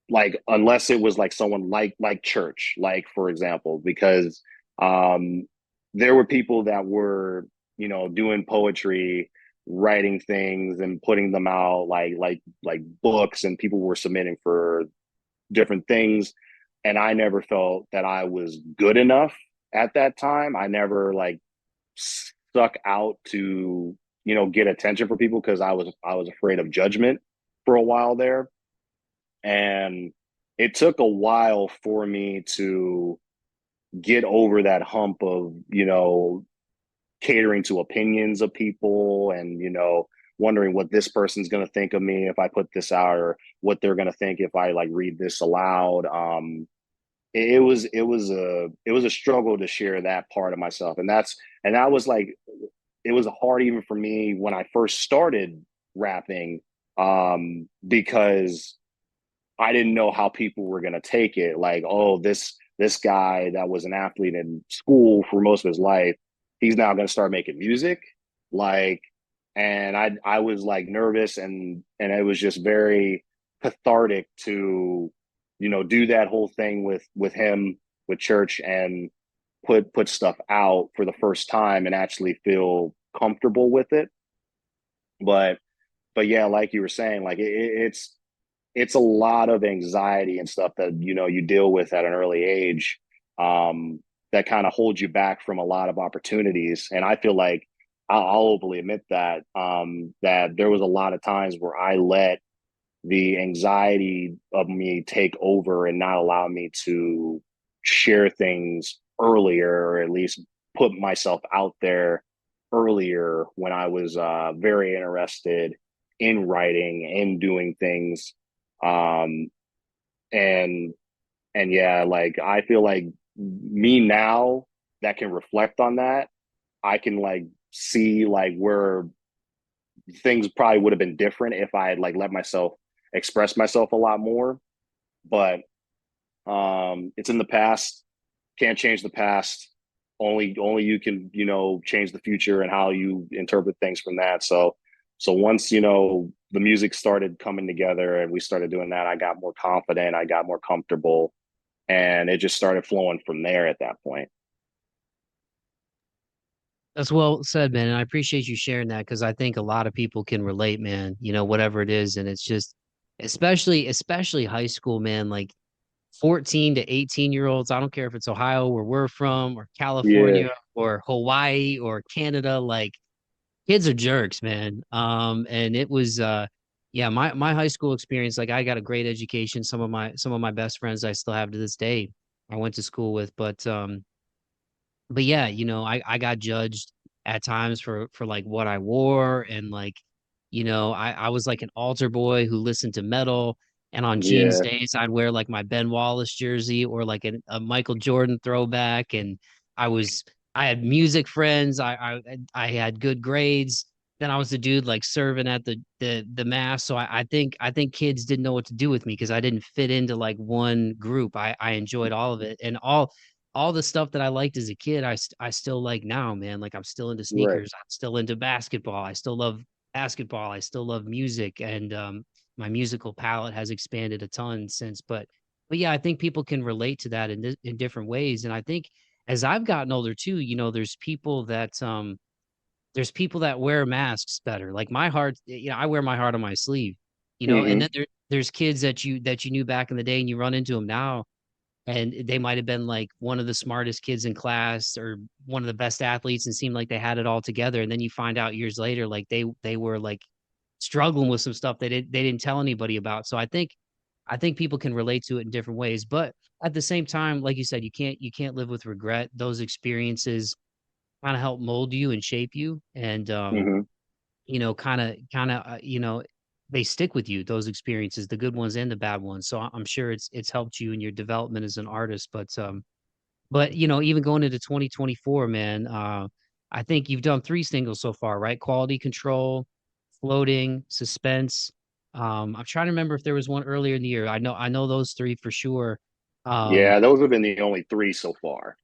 like unless it was like someone like Church, like for example, because um, there were people that were, doing poetry, writing things and putting them out like books, and people were submitting for different things, and I never felt that I was good enough at that time. I never like stuck out to, get attention for people because I was afraid of judgment for a while there. And it took a while for me to get over that hump of, catering to opinions of people and, wondering what this person's going to think of me if I put this out, or what they're going to think if I like read this aloud. It was a struggle to share that part of myself, and that was like, it was hard even for me when I first started rapping, because I didn't know how people were going to take it. Like, oh, this guy that was an athlete in school for most of his life, he's now going to start making music, like, and I was like nervous, and it was just very cathartic to, do that whole thing with him, with Church, and put stuff out for the first time and actually feel comfortable with it. But yeah, like you were saying, like it's a lot of anxiety and stuff that, you deal with at an early age, that kind of holds you back from a lot of opportunities. And I feel like I'll openly admit that, that there was a lot of times where I let the anxiety of me take over and not allow me to share things earlier, or at least put myself out there earlier when I was, very interested in writing and doing things. Um, and yeah, like I feel like me now that can reflect on that, I can like see like where things probably would have been different if I had like let myself express myself a lot more. But it's in the past. Can't change the past. Only you can, change the future and how you interpret things from that. So once, the music started coming together and we started doing that, I got more confident, I got more comfortable, and it just started flowing from there at that point. That's well said, man. And I appreciate you sharing that because I think a lot of people can relate, man, whatever it is. And it's just, especially high school, man, like 14 to 18-year-olds. I don't care if it's Ohio, where we're from, or Yeah, California, or Hawaii, or Canada. Like, kids are jerks, man. And it was, yeah, my high school experience, like I got a great education. Some of my best friends I still have to this day, I went to school with. But yeah, I got judged at times for like what I wore, and like, I was like an altar boy who listened to metal, and on jeans yeah, days I'd wear like my Ben Wallace jersey or like a Michael Jordan throwback, and I had music friends, I had good grades. Then I was the dude like serving at the mass, so I think kids didn't know what to do with me because I didn't fit into like one group. I enjoyed all of it, and all the stuff that I liked as a kid, I still like now, man. Like I'm still into right, sneakers, I'm still into basketball. I still love basketball. I still love music, and my musical palette has expanded a ton since. But yeah, I think people can relate to that in different ways. And I think as I've gotten older too, there's people that wear masks better. Like my heart, I wear my heart on my sleeve, and mm-hmm, then there's kids that you knew back in the day, and you run into them now, and they might have been like one of the smartest kids in class or one of the best athletes and seemed like they had it all together, and then you find out years later like they were like struggling with some stuff they didn't tell anybody about. So I think people can relate to it in different ways, but at the same time, like you said, you can't live with regret. Those experiences kind of help mold you and shape you, and mm-hmm. they stick with you, those experiences, the good ones and the bad ones. So I'm sure it's helped you in your development as an artist. But even going into 2024, man, I think you've done three singles so far, right? Quality Control, Floating, Suspense. I'm trying to remember if there was one earlier in the year. I know those three for sure. Um, Yeah, those have been the only three so far.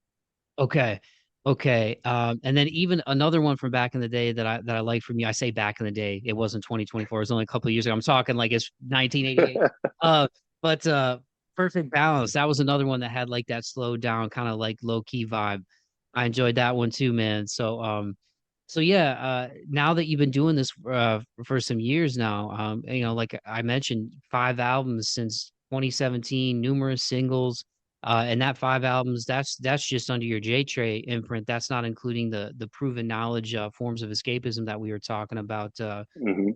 Okay. Okay. And then even another one from back in the day that I like from you. I say back in the day, it wasn't 2024, it was only a couple of years ago. I'm talking like it's 1988. Uh, but Perfect Balance, that was another one that had like that slowed down, kind of like low key vibe. I enjoyed that one too, man. So yeah, now that you've been doing this for some years now, like I mentioned, 5 albums since 2017, numerous singles. And that 5 albums, that's just under your JayTrey imprint. That's not including the proven knowledge, Forms of Escapism that we were talking about. Hmm.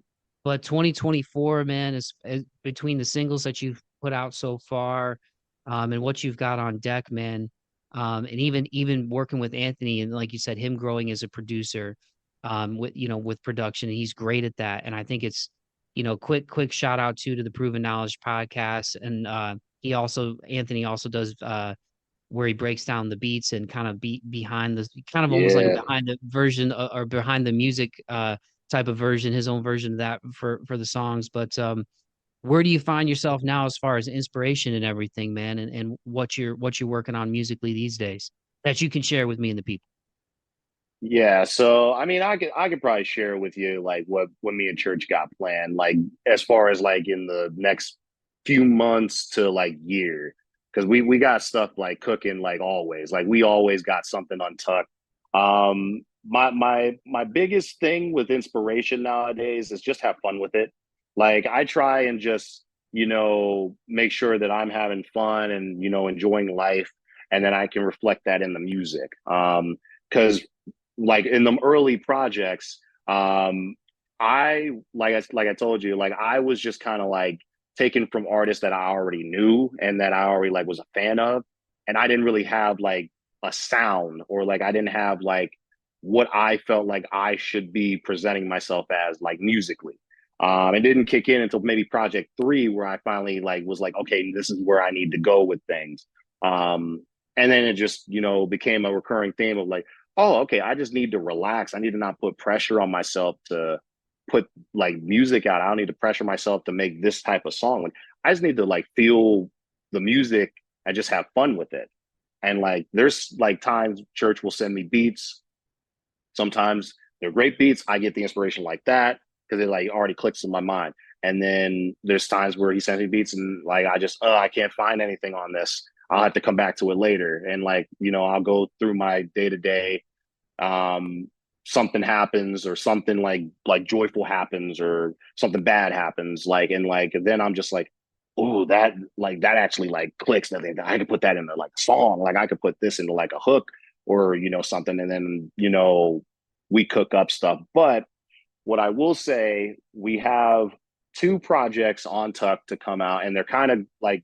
But 2024, man, is between the singles that you've put out so far, and what you've got on deck, man, and even working with Anthony and like you said, him growing as a producer, with with production, he's great at that. And I think it's, quick shout out to the Proven Knowledge podcast, and Anthony also does where he breaks down the beats and kind of behind the kind of almost like a Yeah. behind the version, or behind the music type of version, his own version of that for the songs. But where do you find yourself now as far as inspiration and everything, man, and what you're working on musically these days that you can share with me and the people? Yeah, so I mean, I could probably share with you like what me and Church got planned, like as far as like in the next few months to like year, because we got stuff like cooking like always, like we always got something untucked. My biggest thing with inspiration nowadays is just have fun with it. Like I try and just make sure that I'm having fun and enjoying life, and then I can reflect that in the music. Because like in the early projects, I like I told you, like I was just kind of like taken from artists that I already knew and that I already like was a fan of, and I didn't really have like a sound, or like I didn't have like what I felt like I should be presenting myself as like musically. It didn't kick in until maybe project three, where I finally like was like, okay, this is where I need to go with things. And then it just became a recurring theme of like, oh, okay, I just need to relax. I need to not put pressure on myself to put like music out. I don't need to pressure myself to make this type of song. Like I just need to like feel the music and just have fun with it. And like there's like times Church will send me beats. Sometimes they're great beats. I get the inspiration like that because it like already clicks in my mind. And then there's times where he sends me beats and like I just I can't find anything on this. I'll have to come back to it later. And like, I'll go through my day to day, something happens or something like joyful happens or something bad happens, like, and like then I'm just like, oh, that actually like clicks, and I could put that into like a song, like I could put this into like a hook or something, and then we cook up stuff. But what I will say, we have two projects on tuck to come out, and they're kind of like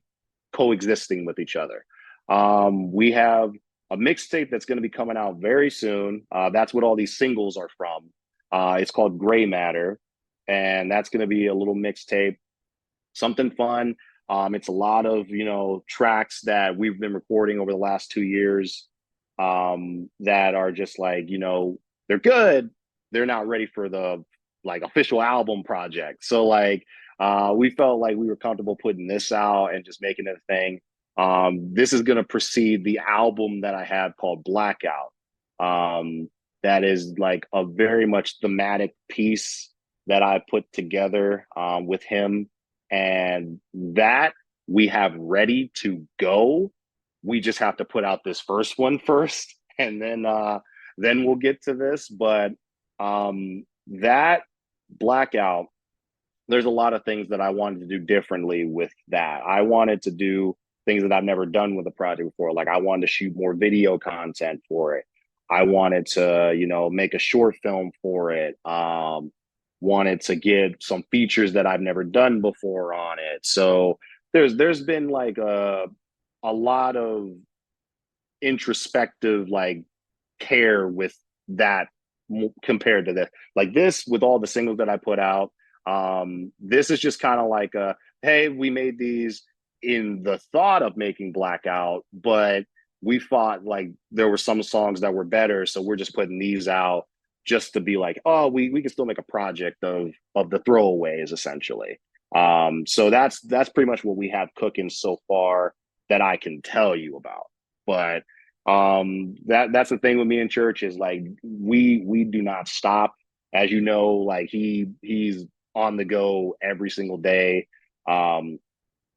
coexisting with each other. We have a mixtape that's going to be coming out very soon. That's what all these singles are from. It's called Gray Matter, and that's going to be a little mixtape, something fun. It's a lot of tracks that we've been recording over the last 2 years, that are just like they're good. They're not ready for the like official album project. So like we felt like we were comfortable putting this out and just making it a thing. This is going to precede the album that I have called Blackout. That is like a very much thematic piece that I put together with him, and that we have ready to go. We just have to put out this first one first, and then we'll get to this. But that Blackout, there's a lot of things that I wanted to do differently with that. I wanted to do things that I've never done with a project before. Like I wanted to shoot more video content for it. I wanted to, make a short film for it. Wanted to get some features that I've never done before on it. So there's been like a lot of introspective like care with that compared to this. Like this, with all the singles that I put out, this is just kind of like a, hey, we made these in the thought of making Blackout, but we thought like there were some songs that were better, so we're just putting these out just to be like, oh, we can still make a project of the throwaways essentially. So that's pretty much what we have cooking so far that I can tell you about. But that's the thing with me in Church, is like we do not stop. As you know, like he's on the go every single day.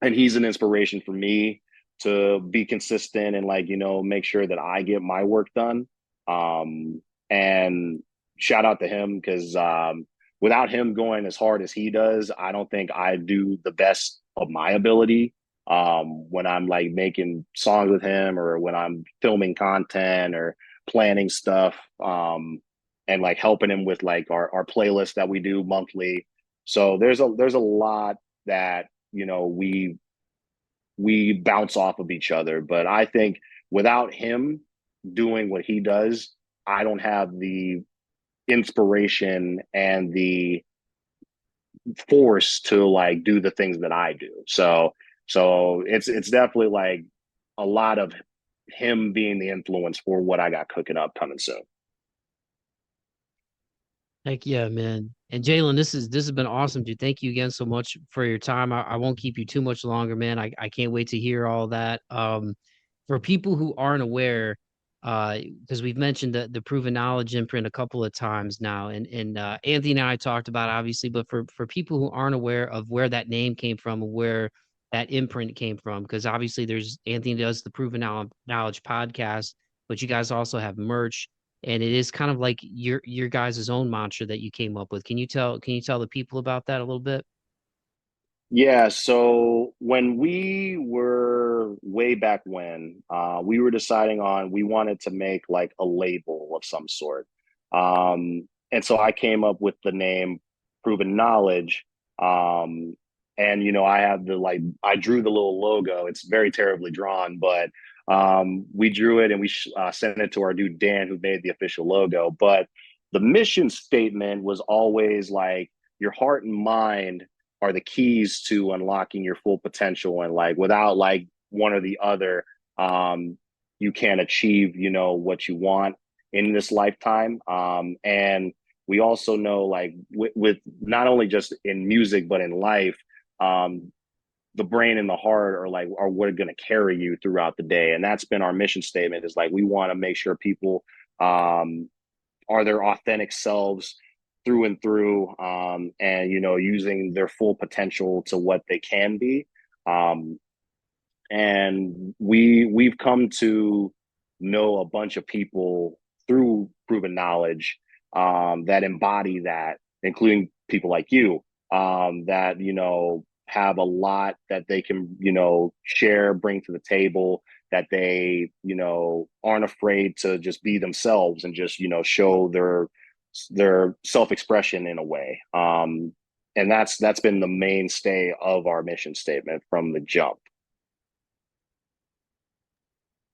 And he's an inspiration for me to be consistent and like make sure that I get my work done. And shout out to him, because without him going as hard as he does, I don't think I do the best of my ability. when I'm like making songs with him or when I'm filming content or planning stuff, and like helping him with like our playlist that we do monthly. So there's a lot that, you know, we bounce off of each other. But I think without him doing what he does, I don't have the inspiration and the force to like do the things that I do. So it's definitely like a lot of him being the influence for what I got cooking up coming soon. Heck yeah, man. And Jalen, this has been awesome, dude. Thank you again so much for your time. I won't keep you too much longer, man. I can't wait to hear all that. For people who aren't aware, because we've mentioned the proven knowledge imprint a couple of times now, and Anthony and I talked about it, obviously, but for people who aren't aware of where that name came from, where that imprint came from, because obviously there's Anthony does the proven knowledge podcast, but you guys also have merch and it is kind of like your guys' own mantra that you came up with. Can you tell the people about that a little bit? Yeah, so when we were way back when, we were deciding on we wanted to make like a label of some sort. And so I came up with the name Proven Knowledge. And you know, I have the like I drew the little logo. It's very terribly drawn, but we drew it and we sent it to our dude Dan, who made the official logo. But the mission statement was always like your heart and mind are the keys to unlocking your full potential, and like without like one or the other, you can't achieve, you know, what you want in this lifetime. And we also know like with not only just in music but in life, um the brain and the heart are what are going to carry you throughout the day. And that's been our mission statement, is like we want to make sure people um are their authentic selves through and through, and you know, using their full potential to what they can be. um, and we've come to know a bunch of people through proven knowledge, that embody that, including people like you, that you know have a lot that they can, you know, share, bring to the table, that they, you know, aren't afraid to just be themselves and just, you know, show their self-expression in a way. And that's been the mainstay of our mission statement from the jump.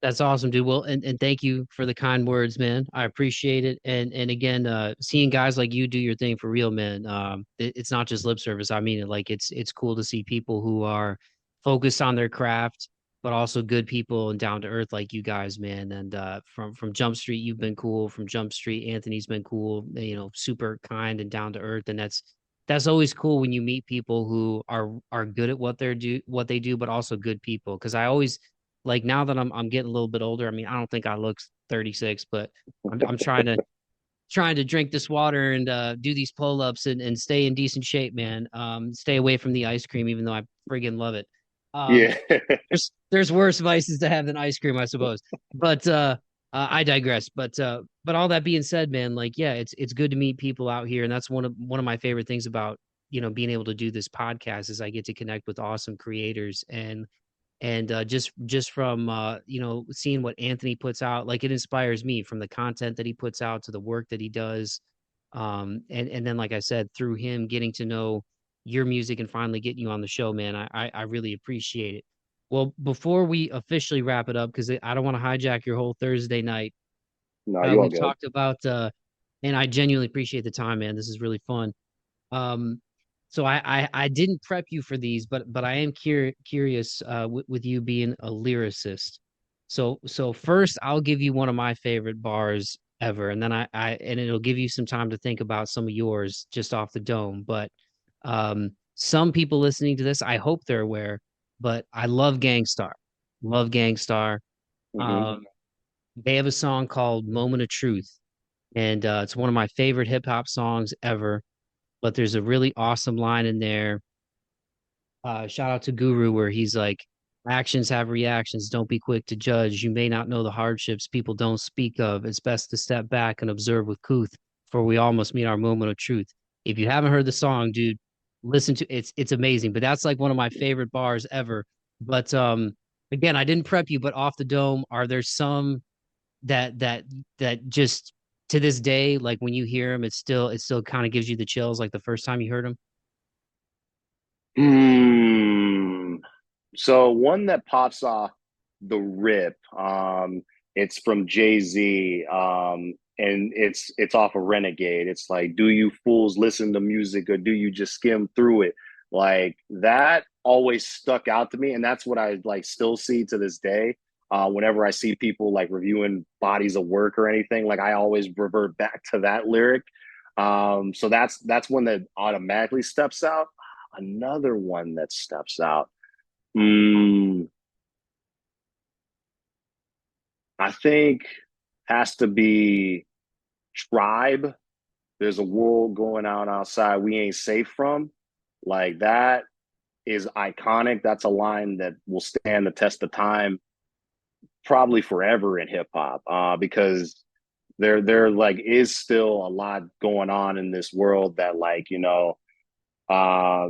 That's awesome, dude. Well, and thank you for the kind words, man. I appreciate it. And again, seeing guys like you do your thing for real, man. It's not just lip service. I mean it. Like it's cool to see people who are focused on their craft, but also good people and down to earth like you guys, man. And from Jump Street, you've been cool. From Jump Street, Anthony's been cool. You know, super kind and down to earth. And that's always cool when you meet people who are good at what they do, but also good people. Because I always like now that I'm getting a little bit older. I mean, I don't think I look 36, but I'm trying to drink this water and do these pull ups and stay in decent shape, man. Stay away from the ice cream, even though I friggin' love it. Um, Yeah. there's worse vices to have than ice cream, I suppose. But I digress. But all that being said, man, like yeah, it's good to meet people out here, and that's one of my favorite things about being able to do this podcast is I get to connect with awesome creators and just from seeing what Anthony puts out, like it inspires me from the content that he puts out to the work that he does. And then like I said, through him getting to know your music and finally getting you on the show, man, I really appreciate it. Well, before we officially wrap it up, because I don't want to hijack your whole Thursday night, No, you all we've good. talked about and I genuinely appreciate the time, man. This is really fun. um, so I didn't prep you for these, but I am curious with you being a lyricist. So first I'll give you one of my favorite bars ever, and then and it'll give you some time to think about some of yours just off the dome. But some people listening to this, I hope they're aware, but I love Gangstar. Love Gangstar. Hmm. Um, they have a song called Moment of Truth, and it's one of my favorite hip hop songs ever, but there's a really awesome line in there. Shout out to Guru where he's like, actions have reactions. Don't be quick to judge. You may not know the hardships people don't speak of. It's best to step back and observe with couth, for we all must meet our moment of truth. If you haven't heard the song, dude, listen to it's amazing. But that's like one of my favorite bars ever. But again, I didn't prep you, but off the dome, are there some that just to this day, like when you hear them, it still kind of gives you the chills like the first time you heard them? Hmm. So one that pops off the rip, it's from Jay-Z, and it's off of Renegade. It's like, do you fools listen to music or do you just skim through it? Like that always stuck out to me, and that's what I like still see to this day. Whenever I see people like reviewing bodies of work or anything, like I always revert back to that lyric. So that's one that automatically steps out. Another one that steps out. Mm, I think has to be Tribe. There's a world going on outside we ain't safe from. Like that is iconic. That's a line that will stand the test of time probably forever in hip hop. Because there like is still a lot going on in this world that like,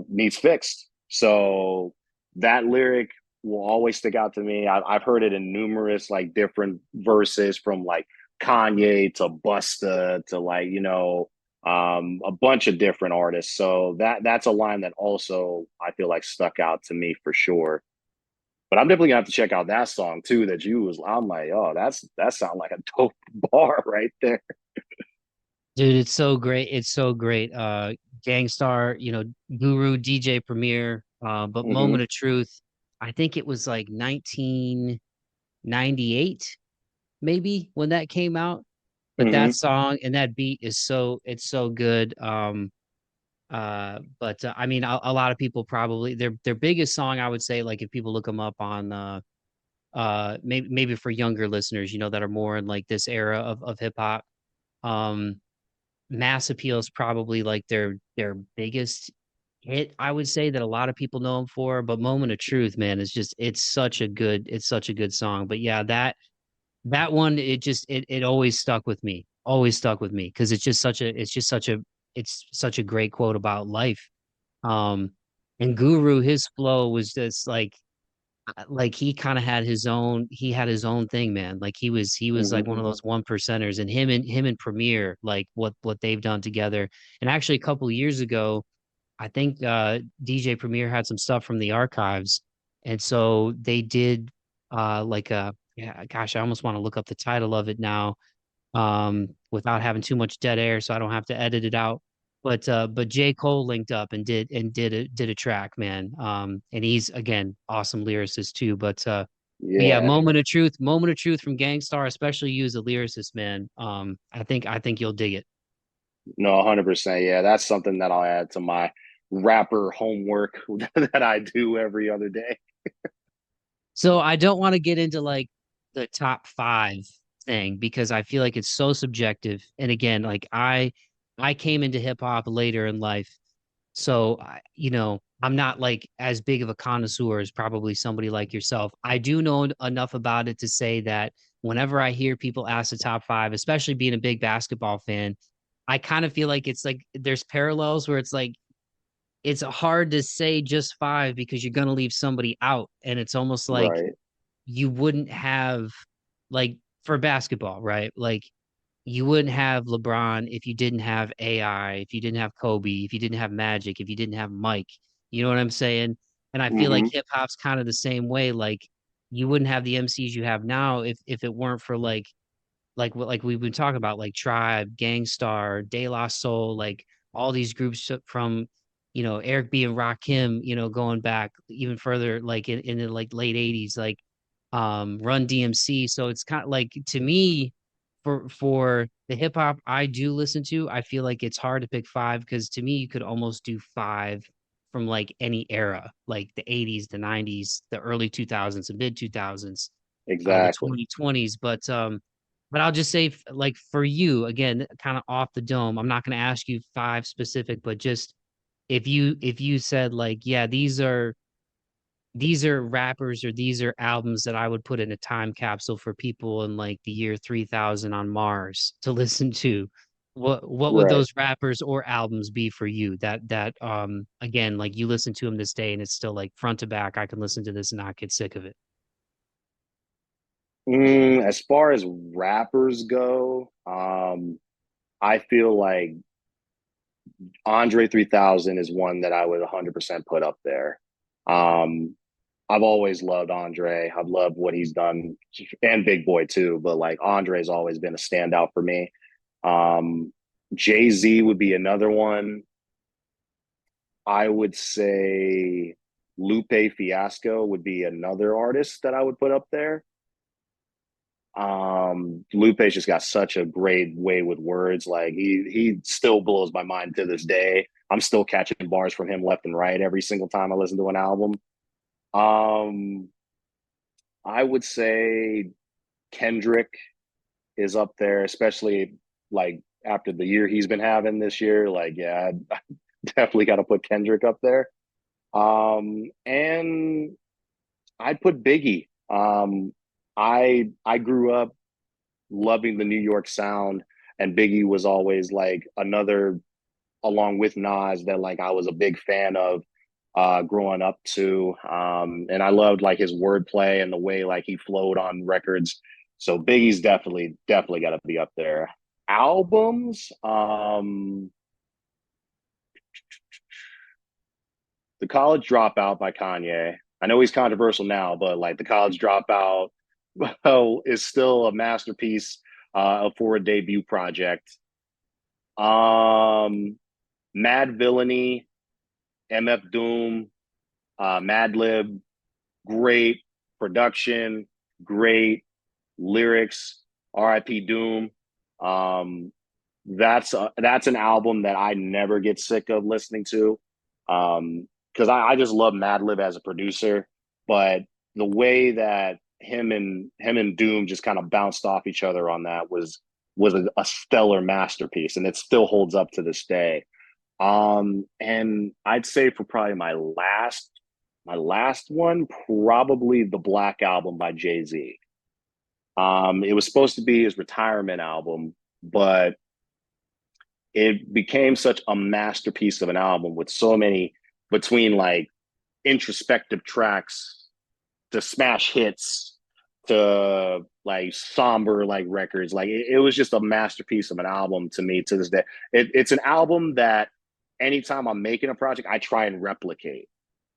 needs fixed. So that lyric will always stick out to me. I've heard it in numerous like different verses from like Kanye to Busta to like a bunch of different artists. So that's a line that also I feel like stuck out to me for sure. But I'm definitely gonna have to check out that song too. That you was, I'm like, oh, that sounds like a dope bar right there. Dude, it's so great. It's so great. Gangstar, Guru, DJ Premier, but Hmm. Moment of Truth, I think it was like 1998, maybe when that came out. But that Hmm. song and that beat is it's so good. But I mean, a lot of people probably their biggest song, I would say, like if people look them up on maybe for younger listeners, that are more in like this era of hip hop. Um, Mass Appeal is probably like their biggest hit, I would say, that a lot of people know them for. But Moment of Truth, man, is just it's such a good song. But yeah, that one, it always stuck with me, always stuck with me because it's such a great quote about life. Um, and Guru, his flow was just like he kind of he had his own thing, man. Like he was like Hmm. one of those one percenters, and him and Premier, like what they've done together. And actually a couple of years ago, I think DJ Premier had some stuff from the archives, and so they did like a yeah, gosh, I almost want to look up the title of it now without having too much dead air, so I don't have to edit it out. But J. Cole linked up and did a track, man. And he's again awesome lyricist too. But yeah, Yeah. Moment of Truth from Gangstar, especially you as a lyricist, man. I think you'll dig it. No, 100%. Yeah, that's something that I'll add to my rapper homework that I do every other day. So I don't want to get into like the top five thing because I feel like it's so subjective. And again, like I came into hip hop later in life. So, I'm not like as big of a connoisseur as probably somebody like yourself. I do know enough about it to say that whenever I hear people ask the top five, especially being a big basketball fan, I kind of feel like it's like there's parallels where it's like it's hard to say just five because you're going to leave somebody out. And it's almost like Right. you wouldn't have, like, for basketball, right? Like, you wouldn't have LeBron if you didn't have AI, if you didn't have Kobe, if you didn't have Magic, if you didn't have Mike. You know what I'm saying? And I feel like Hmm. hip hop's kind of the same way. Like you wouldn't have the MCs you have now if it weren't for like we've been talking about, like Tribe, Gangstar, De La Soul, like all these groups from Eric B and Rakim, going back even further, like in the like late '80s, like Run DMC. So it's kind of like, to me, for the hip hop I do listen to, I feel like it's hard to pick five because to me you could almost do five from like any era, like the '80s, the '90s, the early 2000s, the mid 2000s, the Exactly. 2020s. But I'll just say, like for you, again, kind of off the dome, I'm not going to ask you five specific, but just if you said like, yeah, these are rappers or these are albums that I would put in a time capsule for people in like the year 3000 on Mars to listen to. What would Right. those rappers or albums be for you? That again, like you listen to them this day and it's still like front to back. I can listen to this and not get sick of it. As far as rappers go, I feel like Andre 3000 is one that I would 100% put up there. Um, I've always loved Andre. I've loved what he's done, and Big Boy too. But like Andre's always been a standout for me. Um, Jay Z would be another one. I would say Lupe Fiasco would be another artist that I would put up there. Lupe's just got such a great way with words. Like he still blows my mind to this day. I'm still catching bars from him left and right every single time I listen to an album. Um, I would say Kendrick is up there, especially like after the year he's been having this year. Like, yeah, I definitely got to put Kendrick up there. And I'd put Biggie. I grew up loving the New York sound, and Biggie was always like another, along with Nas, that like I was a big fan of growing up to. And I loved like his wordplay and the way like he flowed on records. So Biggie's definitely got to be up there. Albums, The College Dropout by Kanye. I know he's controversial now, but like The College Dropout, well, is still a masterpiece for a debut project. Um, Mad Villainy, MF Doom, Madlib, great production, great lyrics. R.I.P. Doom. Um, that's an album that I never get sick of listening to. Because I just love Madlib as a producer, but the way that him and Doom just kind of bounced off each other on that was a stellar masterpiece, and it still holds up to this day. And I'd say for probably my last one, probably the Black Album by Jay-Z. It was supposed to be his retirement album, but it became such a masterpiece of an album with so many, between like introspective tracks to smash hits to like somber like records. Like it was just a masterpiece of an album to me to this day. It's an album that anytime I'm making a project, I try and replicate,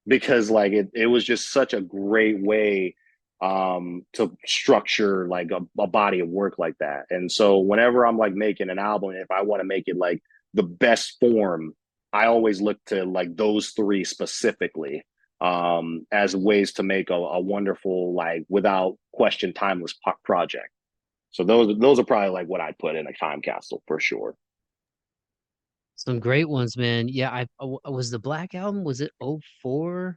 because like it was just such a great way to structure like a body of work like that. And so whenever I'm like making an album, if I want to make it like the best form, I always look to like those three specifically as ways to make a wonderful, like without question, timeless project. So those are probably like what I'd put in a time capsule for sure. Some great ones, man. Yeah, was the Black Album, was it '04?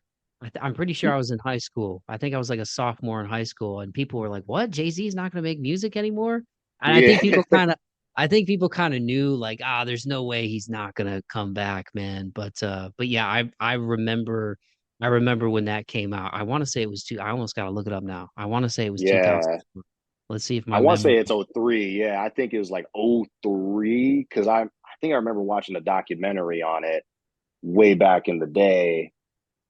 I'm pretty sure I was in high school. I think I was like a sophomore in high school, and people were like, "What? Jay-Z is not going to make music anymore?" And Yeah. I think people kind of knew like, there's no way he's not going to come back, man. But yeah, I remember when that came out. I want to say it was two. I almost got to look it up now. I want to say it was 2000. Yeah. Let's see if I my want to memory. say it's '03. Yeah, I think it was like '03, because I think I remember watching a documentary on it way back in the day.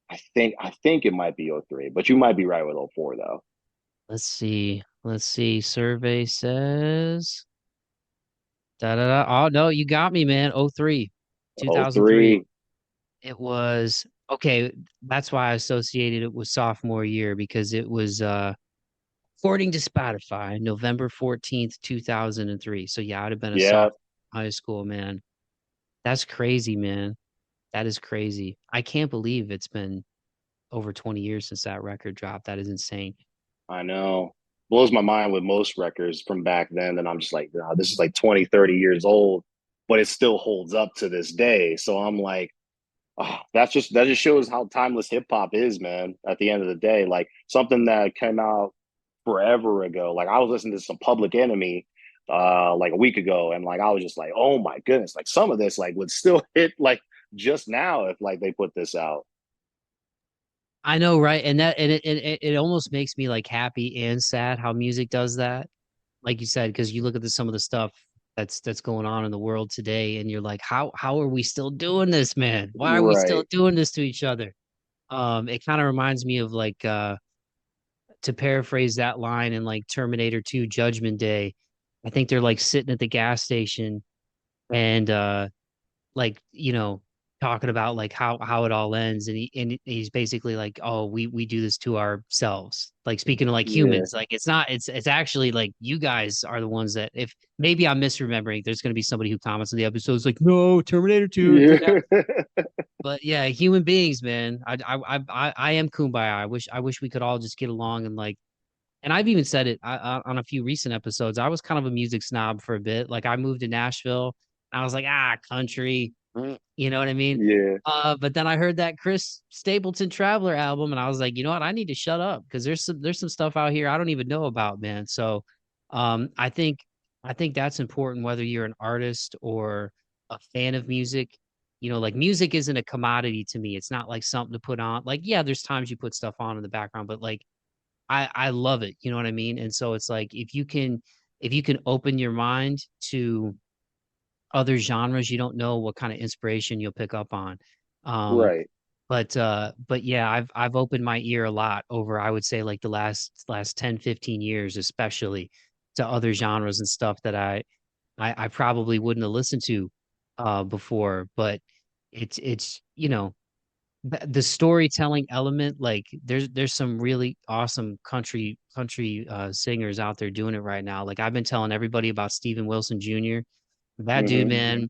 I think it might be '03, but you might be right with '04 though. Let's see. Let's see. Survey says. Da, da, da. Oh no, you got me, man. '03, 2003. '03. It was okay. That's why I associated it with sophomore year because it was according to Spotify, November 14th, 2003. So yeah, I'd have been a Yeah, sophomore in high school, man. That's crazy, man. That is crazy. I can't believe it's been over 20 years since that record dropped. That is insane. I know. Blows my mind with most records from back then. And I'm just like, nah, this is like 20, 30 years old, but it still holds up to this day. So I'm like, oh, that just shows how timeless hip hop is, man. At the end of the day, like something that came out forever ago. Like I was listening to some Public Enemy like a week ago, and like I was just like, oh my goodness, like some of this like would still hit like just now if like they put this out. I know, right? And it almost makes me like happy and sad how music does that. Like you said, because you look at some of the stuff. that's going on in the world today, and you're like, how are we still doing this, man? Why are we still Right. doing this to each other? It kind of reminds me of like to paraphrase that line in like Terminator 2 Judgment Day. I think they're like sitting at the gas station and like, talking about like how it all ends, and he's basically like, oh, we do this to ourselves, like speaking to like Yeah. humans, like it's not, it's actually like you guys are the ones that, if maybe I'm misremembering, there's going to be somebody who comments on the episodes like, no, Terminator 2 Yeah. didn't happen. But yeah, human beings, man. I am kumbaya. I wish we could all just get along and like, and I've even said it on a few recent episodes. I was kind of a music snob for a bit. Like I moved to Nashville. I was like, country. You know what I mean? Yeah. But then I heard that Chris Stapleton Traveler album, and I was like, you know what? I need to shut up because there's some stuff out here I don't even know about, man. So, I think that's important whether you're an artist or a fan of music. Like music isn't a commodity to me. It's not like something to put on. Like, yeah, there's times you put stuff on in the background, but like I love it. You know what I mean? And so it's like if you can open your mind to other genres, you don't know what kind of inspiration you'll pick up on. Um, Right. but yeah, I've opened my ear a lot over, I would say, like the last 10, 15 years, especially to other genres and stuff that I probably wouldn't have listened to before. But it's the storytelling element, like there's some really awesome country singers out there doing it right now. Like I've been telling everybody about Steven Wilson Jr. That dude, Hmm. man,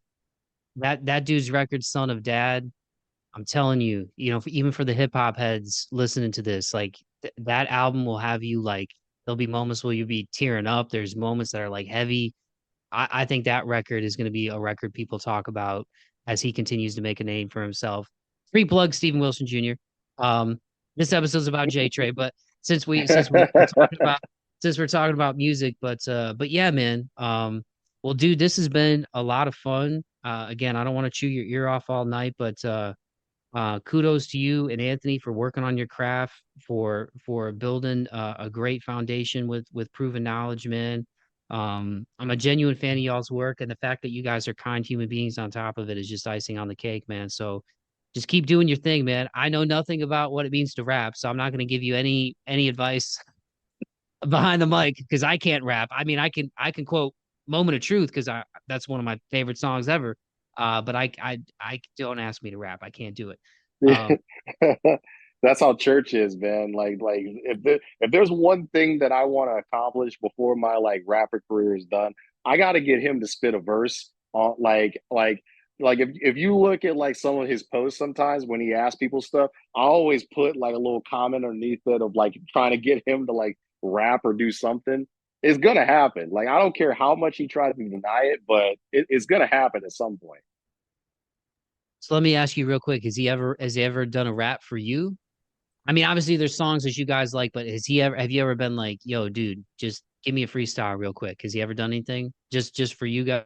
that dude's record, Son of Dad. I'm telling you, even for the hip hop heads listening to this, like that album will have you like, there'll be moments where you'll be tearing up. There's moments that are like heavy. I think that record is going to be a record people talk about as he continues to make a name for himself. Free plug, Stephen Wilson Jr. Um, this episode's about JayTrey, but since we're talking about music, but yeah, man. Well, dude, this has been a lot of fun. Again, I don't want to chew your ear off all night, but kudos to you and Anthony for working on your craft, for building a great foundation with proven knowledge, man. I'm a genuine fan of y'all's work, and the fact that you guys are kind human beings on top of it is just icing on the cake, man. So just keep doing your thing, man. I know nothing about what it means to rap, so I'm not going to give you any advice behind the mic because I can't rap. I mean, I can quote "Moment of Truth" because I that's one of my favorite songs ever. But I don't ask me to rap. I can't do it. Um, That's how church is, man. Like if there's one thing that I want to accomplish before my like rapper career is done, I got to get him to spit a verse on like if you look at like some of his posts sometimes when he asks people stuff, I always put like a little comment underneath it of like trying to get him to like rap or do something. It's gonna happen. Like I don't care how much he tries to deny it, but it's gonna happen at some point. so let me ask you real quick: has he ever done a rap for you? I mean, obviously there's songs that you guys like, but have you ever been like, yo, dude, just give me a freestyle real quick? Has he ever done anything just for you guys?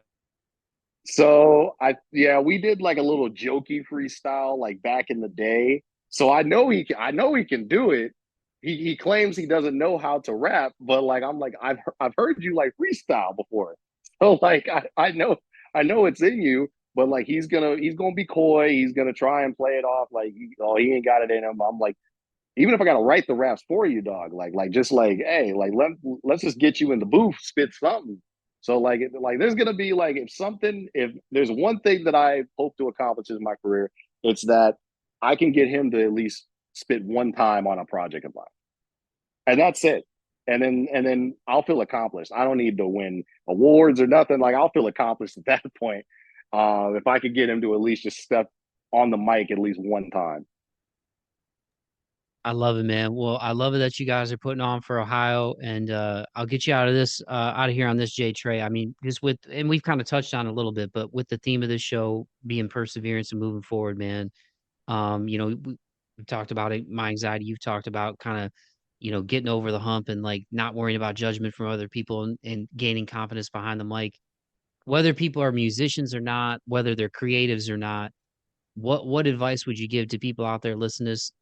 So yeah, we did like a little jokey freestyle like back in the day. So I know he can do it. He claims he doesn't know how to rap, but like I'm like I've heard you like freestyle before. So like I know it's in you, but like he's gonna be coy. He's gonna try and play it off like he ain't got it in him. I'm like even if I gotta write the raps for you, dog, like just like, hey, like let's just get you in the booth, spit something. So like there's gonna be like if there's one thing that I hope to accomplish in my career, it's that I can get him to at least spit one time on a project of mine. And that's it. And then I'll feel accomplished. I don't need to win awards or nothing. Like I'll feel accomplished at that point. If I could get him to at least just step on the mic at least one time. I love it, man. Well, I love it that you guys are putting on for Ohio, and I'll get you out of here on this JayTrey. I mean, just and we've kind of touched on it a little bit, but with the theme of this show being perseverance and moving forward, man. We've talked about it, my anxiety. You've talked about kind of, getting over the hump and like not worrying about judgment from other people and gaining confidence behind the mic. Whether people are musicians or not, whether they're creatives or not, what advice would you give to people out there listening to this?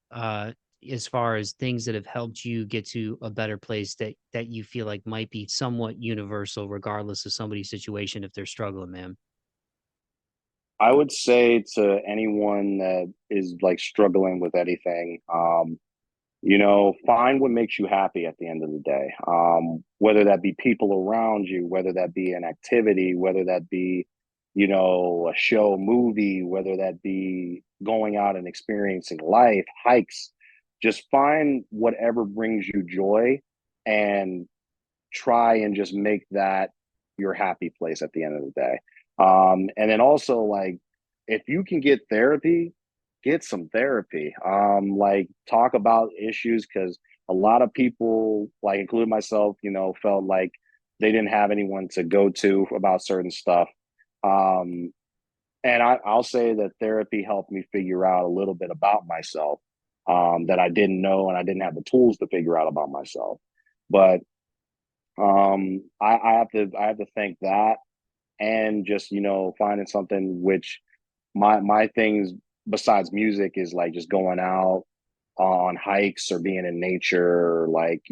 as far as things that have helped you get to a better place that you feel like might be somewhat universal regardless of somebody's situation if they're struggling, man? I would say to anyone that is like struggling with anything, find what makes you happy at the end of the day. Whether that be people around you, whether that be an activity, whether that be, a show, movie, whether that be going out and experiencing life, hikes, just find whatever brings you joy and try and just make that your happy place at the end of the day. And then also like if you can get therapy, get some therapy. Like talk about issues because a lot of people, like including myself, felt like they didn't have anyone to go to about certain stuff. Um, and I'll say that therapy helped me figure out a little bit about myself that I didn't know and I didn't have the tools to figure out about myself. But I have to thank that and just finding something which my things besides music is like just going out on hikes or being in nature or like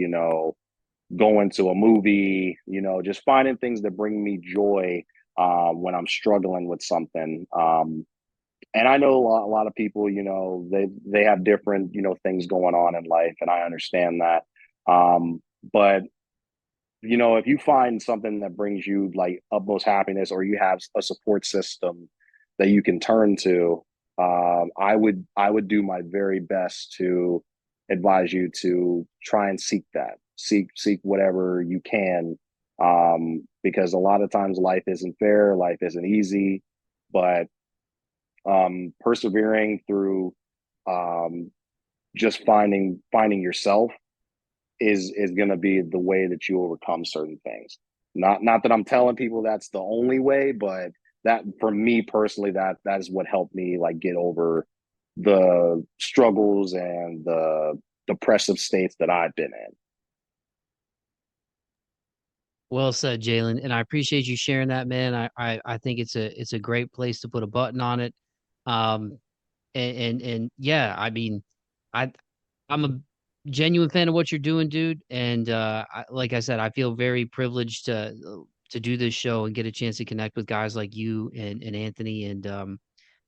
going to a movie, just finding things that bring me joy when I'm struggling with something. And I know a lot of people, they have different things going on in life, and I understand that. But if you find something that brings you like utmost happiness or you have a support system that you can turn to, I would do my very best to advise you to try and seek that, seek whatever you can, because a lot of times life isn't fair, life isn't easy, but persevering through um, just finding yourself is going to be the way that you overcome certain things. Not that I'm telling people that's the only way, but that for me personally, that is what helped me like get over the struggles and the depressive states that I've been in. Well said, Jalen, and I appreciate you sharing that, man. I think it's a great place to put a button on it. Um, and yeah, I mean, I I'm a genuine fan of what you're doing, dude. And like I said, I feel very privileged to do this show and get a chance to connect with guys like you and Anthony and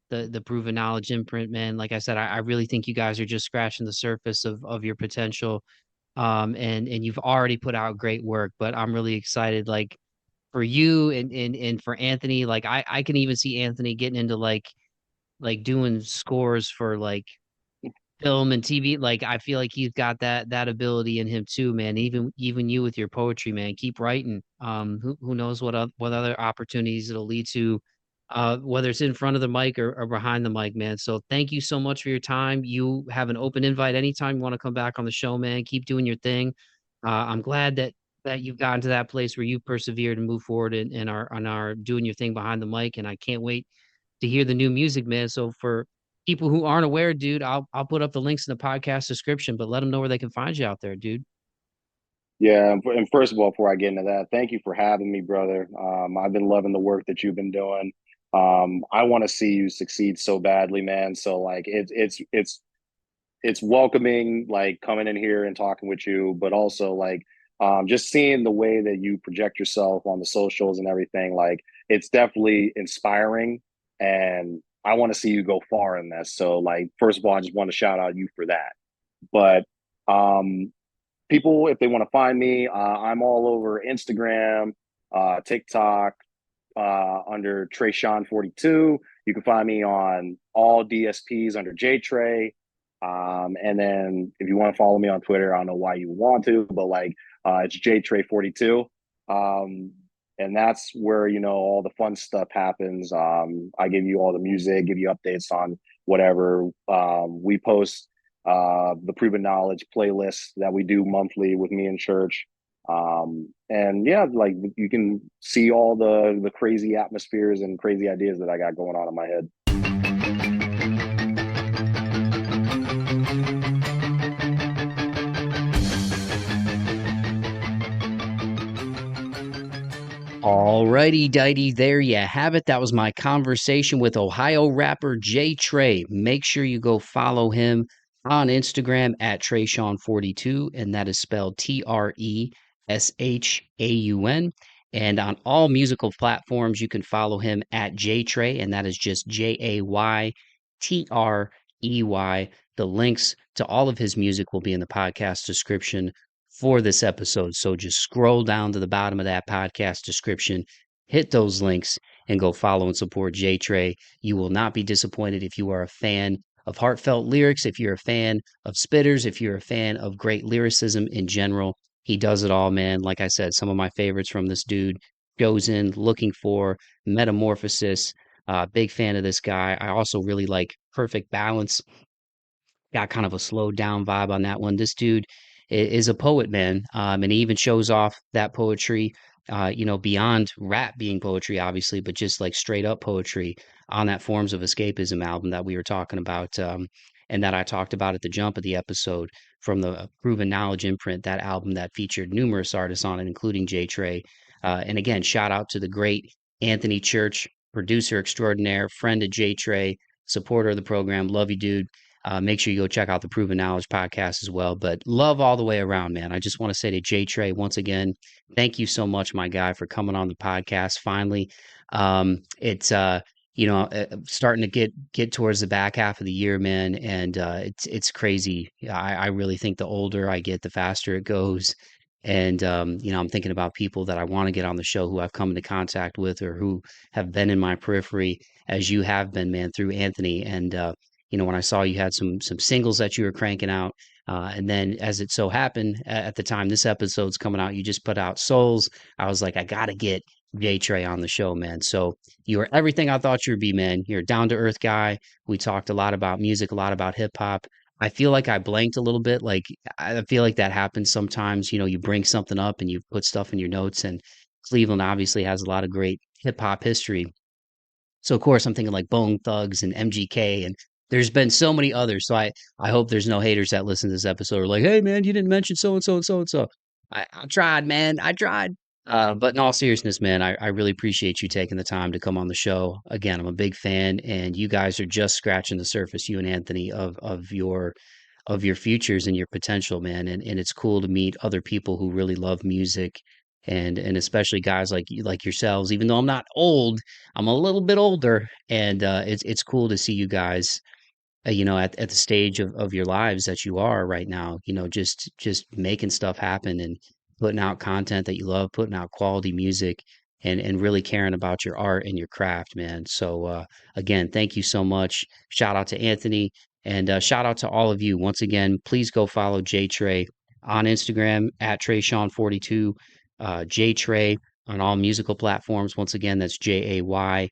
the Proven Knowledge imprint, man. Like I said, I really think you guys are just scratching the surface of your potential. And you've already put out great work, but I'm really excited, like for you and for Anthony. Like I can even see Anthony getting into like doing scores for like film and TV. Like I feel like he's got that ability in him too, man. Even you with your poetry, man. Keep writing. Who knows what other opportunities it'll lead to, whether it's in front of the mic or behind the mic, man. So thank you so much for your time. You have an open invite anytime you want to come back on the show, man. Keep doing your thing. I'm glad that you've gotten to that place where you persevered and moved forward and are doing your thing behind the mic. And I can't wait to hear the new music, man. So for people who aren't aware, dude, I'll put up the links in the podcast description, but let them know where they can find you out there, dude. Yeah, and first of all, before I get into that, thank you for having me, brother. I've been loving the work that you've been doing. I want to see you succeed so badly, man. So like it's welcoming like coming in here and talking with you, but also like just seeing the way that you project yourself on the socials and everything. Like it's definitely inspiring, and I want to see you go far in this. So like, first of all, I just want to shout out you for that. But um, people, if they want to find me, I'm all over Instagram, TikTok, under Trayshawn42. You can find me on all DSPs under JayTrey. And then if you want to follow me on Twitter, I don't know why you want to, but like it's JayTrey42. Um, and that's where all the fun stuff happens. I give you all the music, give you updates on whatever. We post the Proven Knowledge playlist that we do monthly with me and Church. And yeah, like you can see all the crazy atmospheres and crazy ideas that I got going on in my head. Alrighty, dighty, there you have it. That was my conversation with Ohio rapper JayTrey. Make sure you go follow him, on Instagram at Treyshawn42, and that is spelled Treshaun. And on all musical platforms, you can follow him at JayTrey, and that is just Jaytrey. The links to all of his music will be in the podcast description for this episode. So just scroll down to the bottom of that podcast description, hit those links, and go follow and support JayTrey. You will not be disappointed if you are a fan of heartfelt lyrics, if you're a fan of spitters, if you're a fan of great lyricism in general. He does it all, man. Like I said, some of my favorites from this dude: goes in looking for metamorphosis. Big fan of this guy. I also really like Perfect Balance. Got kind of a slowed down vibe on that one. This dude is a poet, man, and he even shows off that poetry, beyond rap being poetry, obviously, but just like straight up poetry on that Forms of Escapism album that we were talking about, and that I talked about at the jump of the episode from the Proven Knowledge imprint, that album that featured numerous artists on it, including JayTrey. And again, shout out to the great Anthony Church, producer extraordinaire, friend of JayTrey, supporter of the program. Love you, dude. Make sure you go check out the Proven Knowledge podcast as well. But love all the way around, man. I just want to say to JayTrey once again, thank you so much, my guy, for coming on the podcast. Finally, it's starting to get towards the back half of the year, man, and it's crazy. I really think the older I get, the faster it goes. And I'm thinking about people that I want to get on the show who I've come into contact with or who have been in my periphery, as you have been, man, through Anthony. And when I saw you had some singles that you were cranking out, and then as it so happened at the time this episode's coming out, you just put out Souls. I was like, I gotta get JayTrey on the show, man. So you are everything I thought you'd be, man. You're a down to earth guy. We talked a lot about music, a lot about hip hop. I feel like I blanked a little bit. Like I feel like that happens sometimes. You bring something up and you put stuff in your notes, and Cleveland obviously has a lot of great hip hop history. So of course I'm thinking like Bone Thugs and MGK, and there's been so many others. So I hope there's no haters that listen to this episode are like, hey man, you didn't mention so and so and so and so. I tried, man. I tried. But in all seriousness, man, I really appreciate you taking the time to come on the show. Again, I'm a big fan, and you guys are just scratching the surface, you and Anthony, of your futures and your potential, man. And it's cool to meet other people who really love music, and especially guys like yourselves. Even though I'm not old, I'm a little bit older, and it's cool to see you guys, at the stage of your lives that you are right now. Just making stuff happen and putting out content that you love, putting out quality music, and really caring about your art and your craft, man. So again, thank you so much. Shout out to Anthony, and shout out to all of you. Once again, please go follow JayTrey on Instagram at Treyshawn42, JayTrey on all musical platforms. Once again, that's Jaytrey.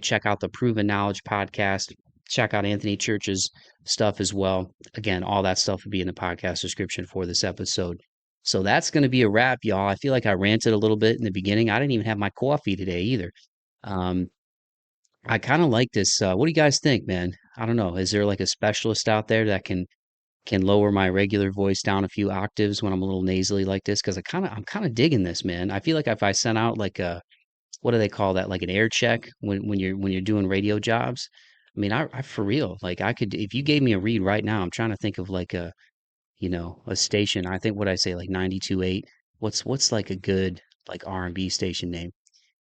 Check out the Proven Knowledge podcast. Check out Anthony Church's stuff as well. Again, all that stuff will be in the podcast description for this episode. So that's going to be a wrap, y'all. I feel like I ranted a little bit in the beginning. I didn't even have my coffee today either. Um, I kind of like this. What do you guys think, man? I don't know. Is there like a specialist out there that can lower my regular voice down a few octaves when I'm a little nasally like this? Because I'm kind of digging this, man. I feel like if I sent out like a, what do they call that? Like an air check when you're doing radio jobs. I mean, I for real, like I could, if you gave me a read right now, I'm trying to think of like a station. I think what I say, like 92.8. What's like a good like R&B station name?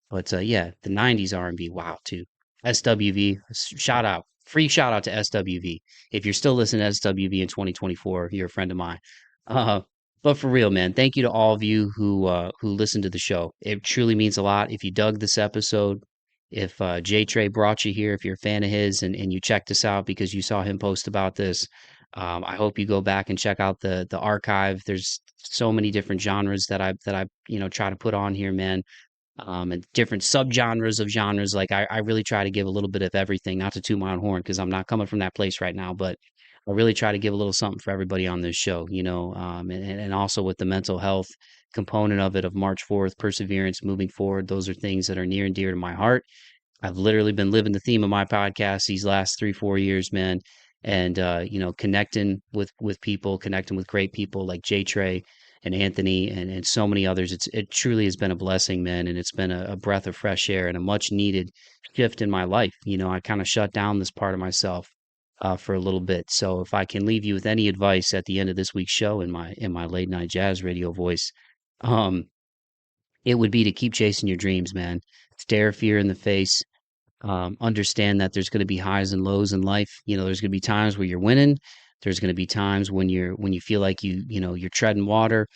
But yeah, the 90s R&B, wow, too. SWV, shout out. Free shout out to SWV. If you're still listening to SWV in 2024, you're a friend of mine. Uh, but for real, man, thank you to all of you who listened to the show. It truly means a lot. If you dug this episode, if JayTrey brought you here, if you're a fan of his and you checked this out because you saw him post about this, I hope you go back and check out the archive. There's so many different genres that I try to put on here, man, and different subgenres of genres. Like I really try to give a little bit of everything, not to toot my own horn because I'm not coming from that place right now, but I really try to give a little something for everybody on this show, and also with the mental health component of it, of March 4th, perseverance, moving forward. Those are things that are near and dear to my heart. I've literally been living the theme of my podcast these last 3-4 years, man. And connecting with people, connecting with great people like JayTrey and Anthony and so many others. It truly has been a blessing, man, and it's been a breath of fresh air and a much needed shift in my life. I kind of shut down this part of myself for a little bit. So if I can leave you with any advice at the end of this week's show in my late night jazz radio voice, um, it would be to keep chasing your dreams, man. Stare fear in the face. Understand that there's going to be highs and lows in life. You know, there's going to be times where you're winning. There's going to be times when you feel like you're treading water,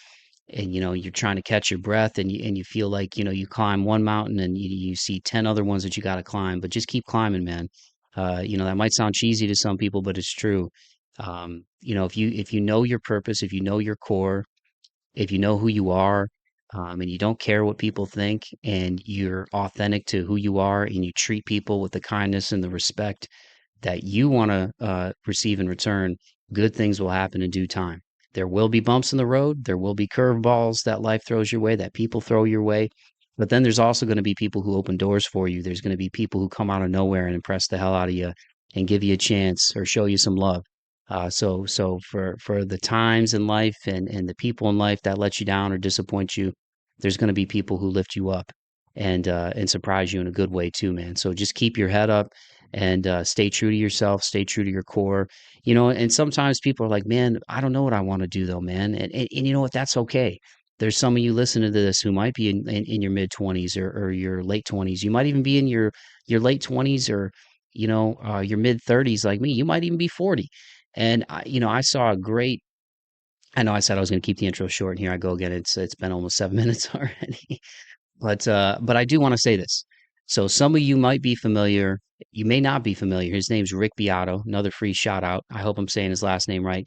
and you're trying to catch your breath, and you feel like you climb one mountain and you see 10 other ones that you got to climb, but just keep climbing, man. That might sound cheesy to some people, but it's true. If you know your purpose, if you know your core, if you know who you are, and you don't care what people think, and you're authentic to who you are, and you treat people with the kindness and the respect that you want to receive in return, good things will happen in due time. There will be bumps in the road. There will be curveballs that life throws your way, that people throw your way. But then there's also going to be people who open doors for you. There's going to be people who come out of nowhere and impress the hell out of you and give you a chance or show you some love. So for the times in life and the people in life that let you down or disappoint you, there's going to be people who lift you up and surprise you in a good way too, man. So just keep your head up and stay true to yourself, stay true to your core. And sometimes people are like, man, I don't know what I want to do though, man. And you know what? That's okay. There's some of you listening to this who might be in your mid 20s or your late 20s. You might even be in your late 20s or your mid 30s like me. You might even be 40. And I saw a great. I know I said I was going to keep the intro short, and here I go again. It's been almost 7 minutes already. But I do want to say this. So some of you might be familiar. You may not be familiar. His name's Rick Beato. Another free shout out. I hope I'm saying his last name right.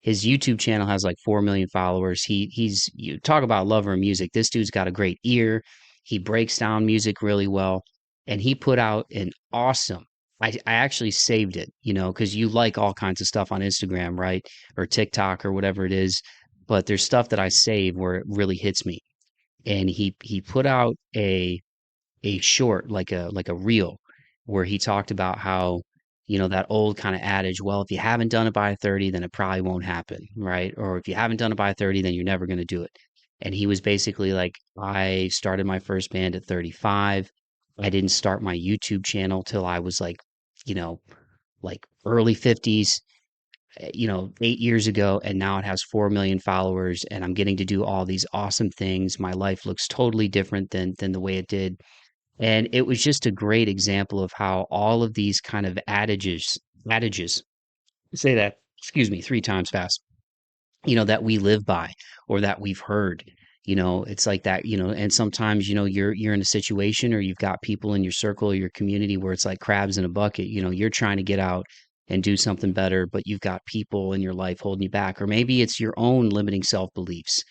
His YouTube channel has like 4 million followers. He's you talk about lover of music. This dude's got a great ear. He breaks down music really well, and he put out an awesome. I actually saved it, because you like all kinds of stuff on Instagram, right, or TikTok or whatever it is. But there's stuff that I save where it really hits me, and he put out a short, like a reel, where he talked about how that old kind of adage, well, if you haven't done it by 30, then it probably won't happen, right? Or if you haven't done it by 30, then you're never going to do it. And he was basically like, I started my first band at 35. I didn't start my YouTube channel till I was you know like early 50s, 8 years ago, and now it has 4 million followers, and I'm getting to do all these awesome things. My life looks totally different than the way it did. And it was just a great example of how all of these kind of adages, say that, excuse me, three times fast, that we live by or that we've heard. It's like that, and sometimes, you're in a situation or you've got people in your circle or your community where it's like crabs in a bucket. You're trying to get out and do something better, but you've got people in your life holding you back, or maybe it's your own limiting self-beliefs.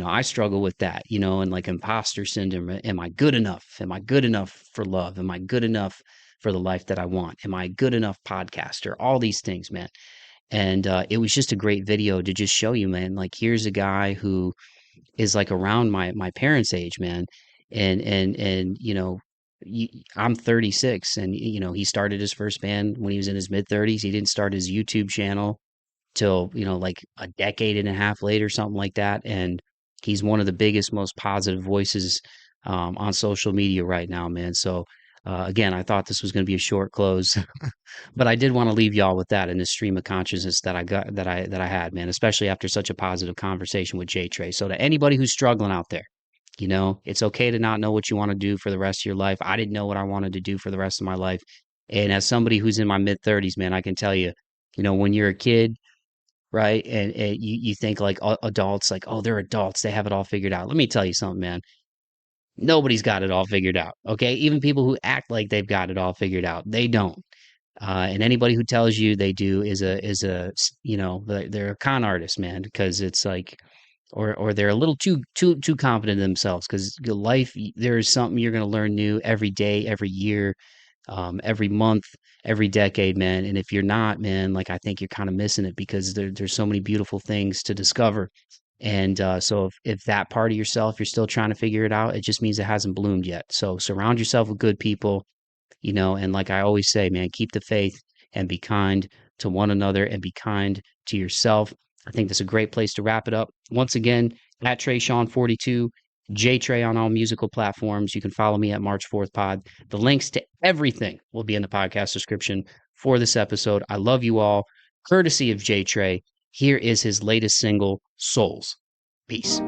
I struggle with that, and like imposter syndrome. Am I good enough? Am I good enough for love? Am I good enough for the life that I want? Am I a good enough podcaster? All these things, man. And it was just a great video to just show you, man, like here's a guy who is like around my parents' age, man. And I'm 36, and he started his first band when he was in his mid 30s. He didn't start his YouTube channel till like a decade and a half later, something like that. And he's one of the biggest, most positive voices on social media right now, man. So again, I thought this was going to be a short close, but I did want to leave y'all with that in this stream of consciousness that I got that I had, man, especially after such a positive conversation with JayTrey. So to anybody who's struggling out there, it's okay to not know what you want to do for the rest of your life. I didn't know what I wanted to do for the rest of my life. And as somebody who's in my mid 30s, man, I can tell you, when you're a kid, right? And you think like adults, like, oh, they're adults, they have it all figured out. Let me tell you something, man. Nobody's got it all figured out. Okay. Even people who act like they've got it all figured out, they don't. And anybody who tells you they do they're a con artist, man, because it's like, or they're a little too confident in themselves, because life, there is something you're going to learn new every day, every year, every month, every decade, man. And if you're not, man, like I think you're kind of missing it, because there's so many beautiful things to discover. And so if that part of yourself, you're still trying to figure it out, it just means it hasn't bloomed yet. So surround yourself with good people, and like I always say, man, keep the faith and be kind to one another and be kind to yourself. I think that's a great place to wrap it up. Once again, at Trey Sean 42, JTrey on all musical platforms. You can follow me at March 4th Pod. The links to everything will be in the podcast description. for this episode. I love you all. Courtesy of JayTrey, here is his latest single, Souls. Peace.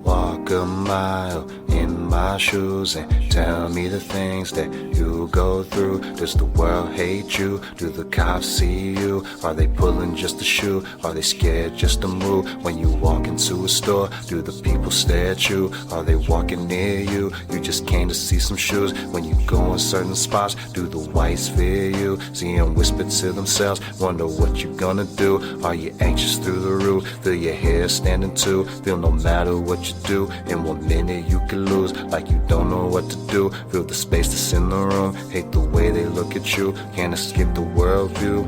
Walk a mile in my shoes and tell me the things that you go through. Does the world hate you? Do the cops see you? Are they pulling just a shoe? Are they scared just to move? When you walk into a store, do the people stare at you? Are they walking near you? You just came to see some shoes. When you go in certain spots, do the whites fear you? See them whisper to themselves, wonder what you gonna do. Are you anxious through the roof? Feel your hair standing too? Feel no matter what you do, in 1 minute you can lose, like you don't know what to do. Feel the space that's in the room, hate the way they look at you, can't escape the worldview.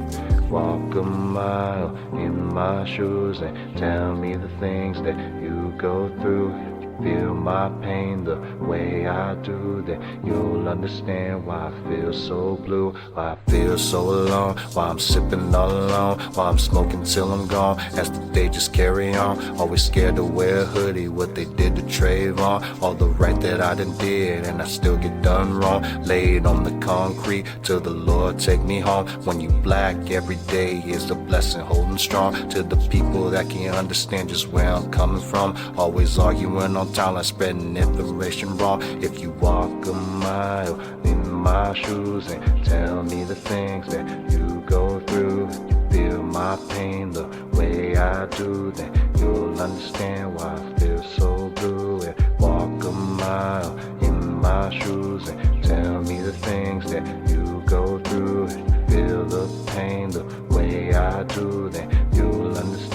Walk a mile in my shoes and tell me the things that you go through. Feel my pain the way I do, then you'll understand why I feel so blue, why I feel so alone, why I'm sipping all alone, why I'm smoking till I'm gone, as the day just carry on. Always scared to wear a hoodie, what they did to Trayvon, all the right that I done did and I still get done wrong. Laid on the concrete till the Lord take me home. When you black, every day is a blessing, holding strong to the people that can't understand just where I'm coming from. Always arguing on time, spreading information wrong. If you walk a mile in my shoes and tell me the things that you go through, you feel my pain the way I do, then you'll understand why I feel so blue. And walk a mile in my shoes and tell me the things that you go through, you feel the pain the way I do, then you'll understand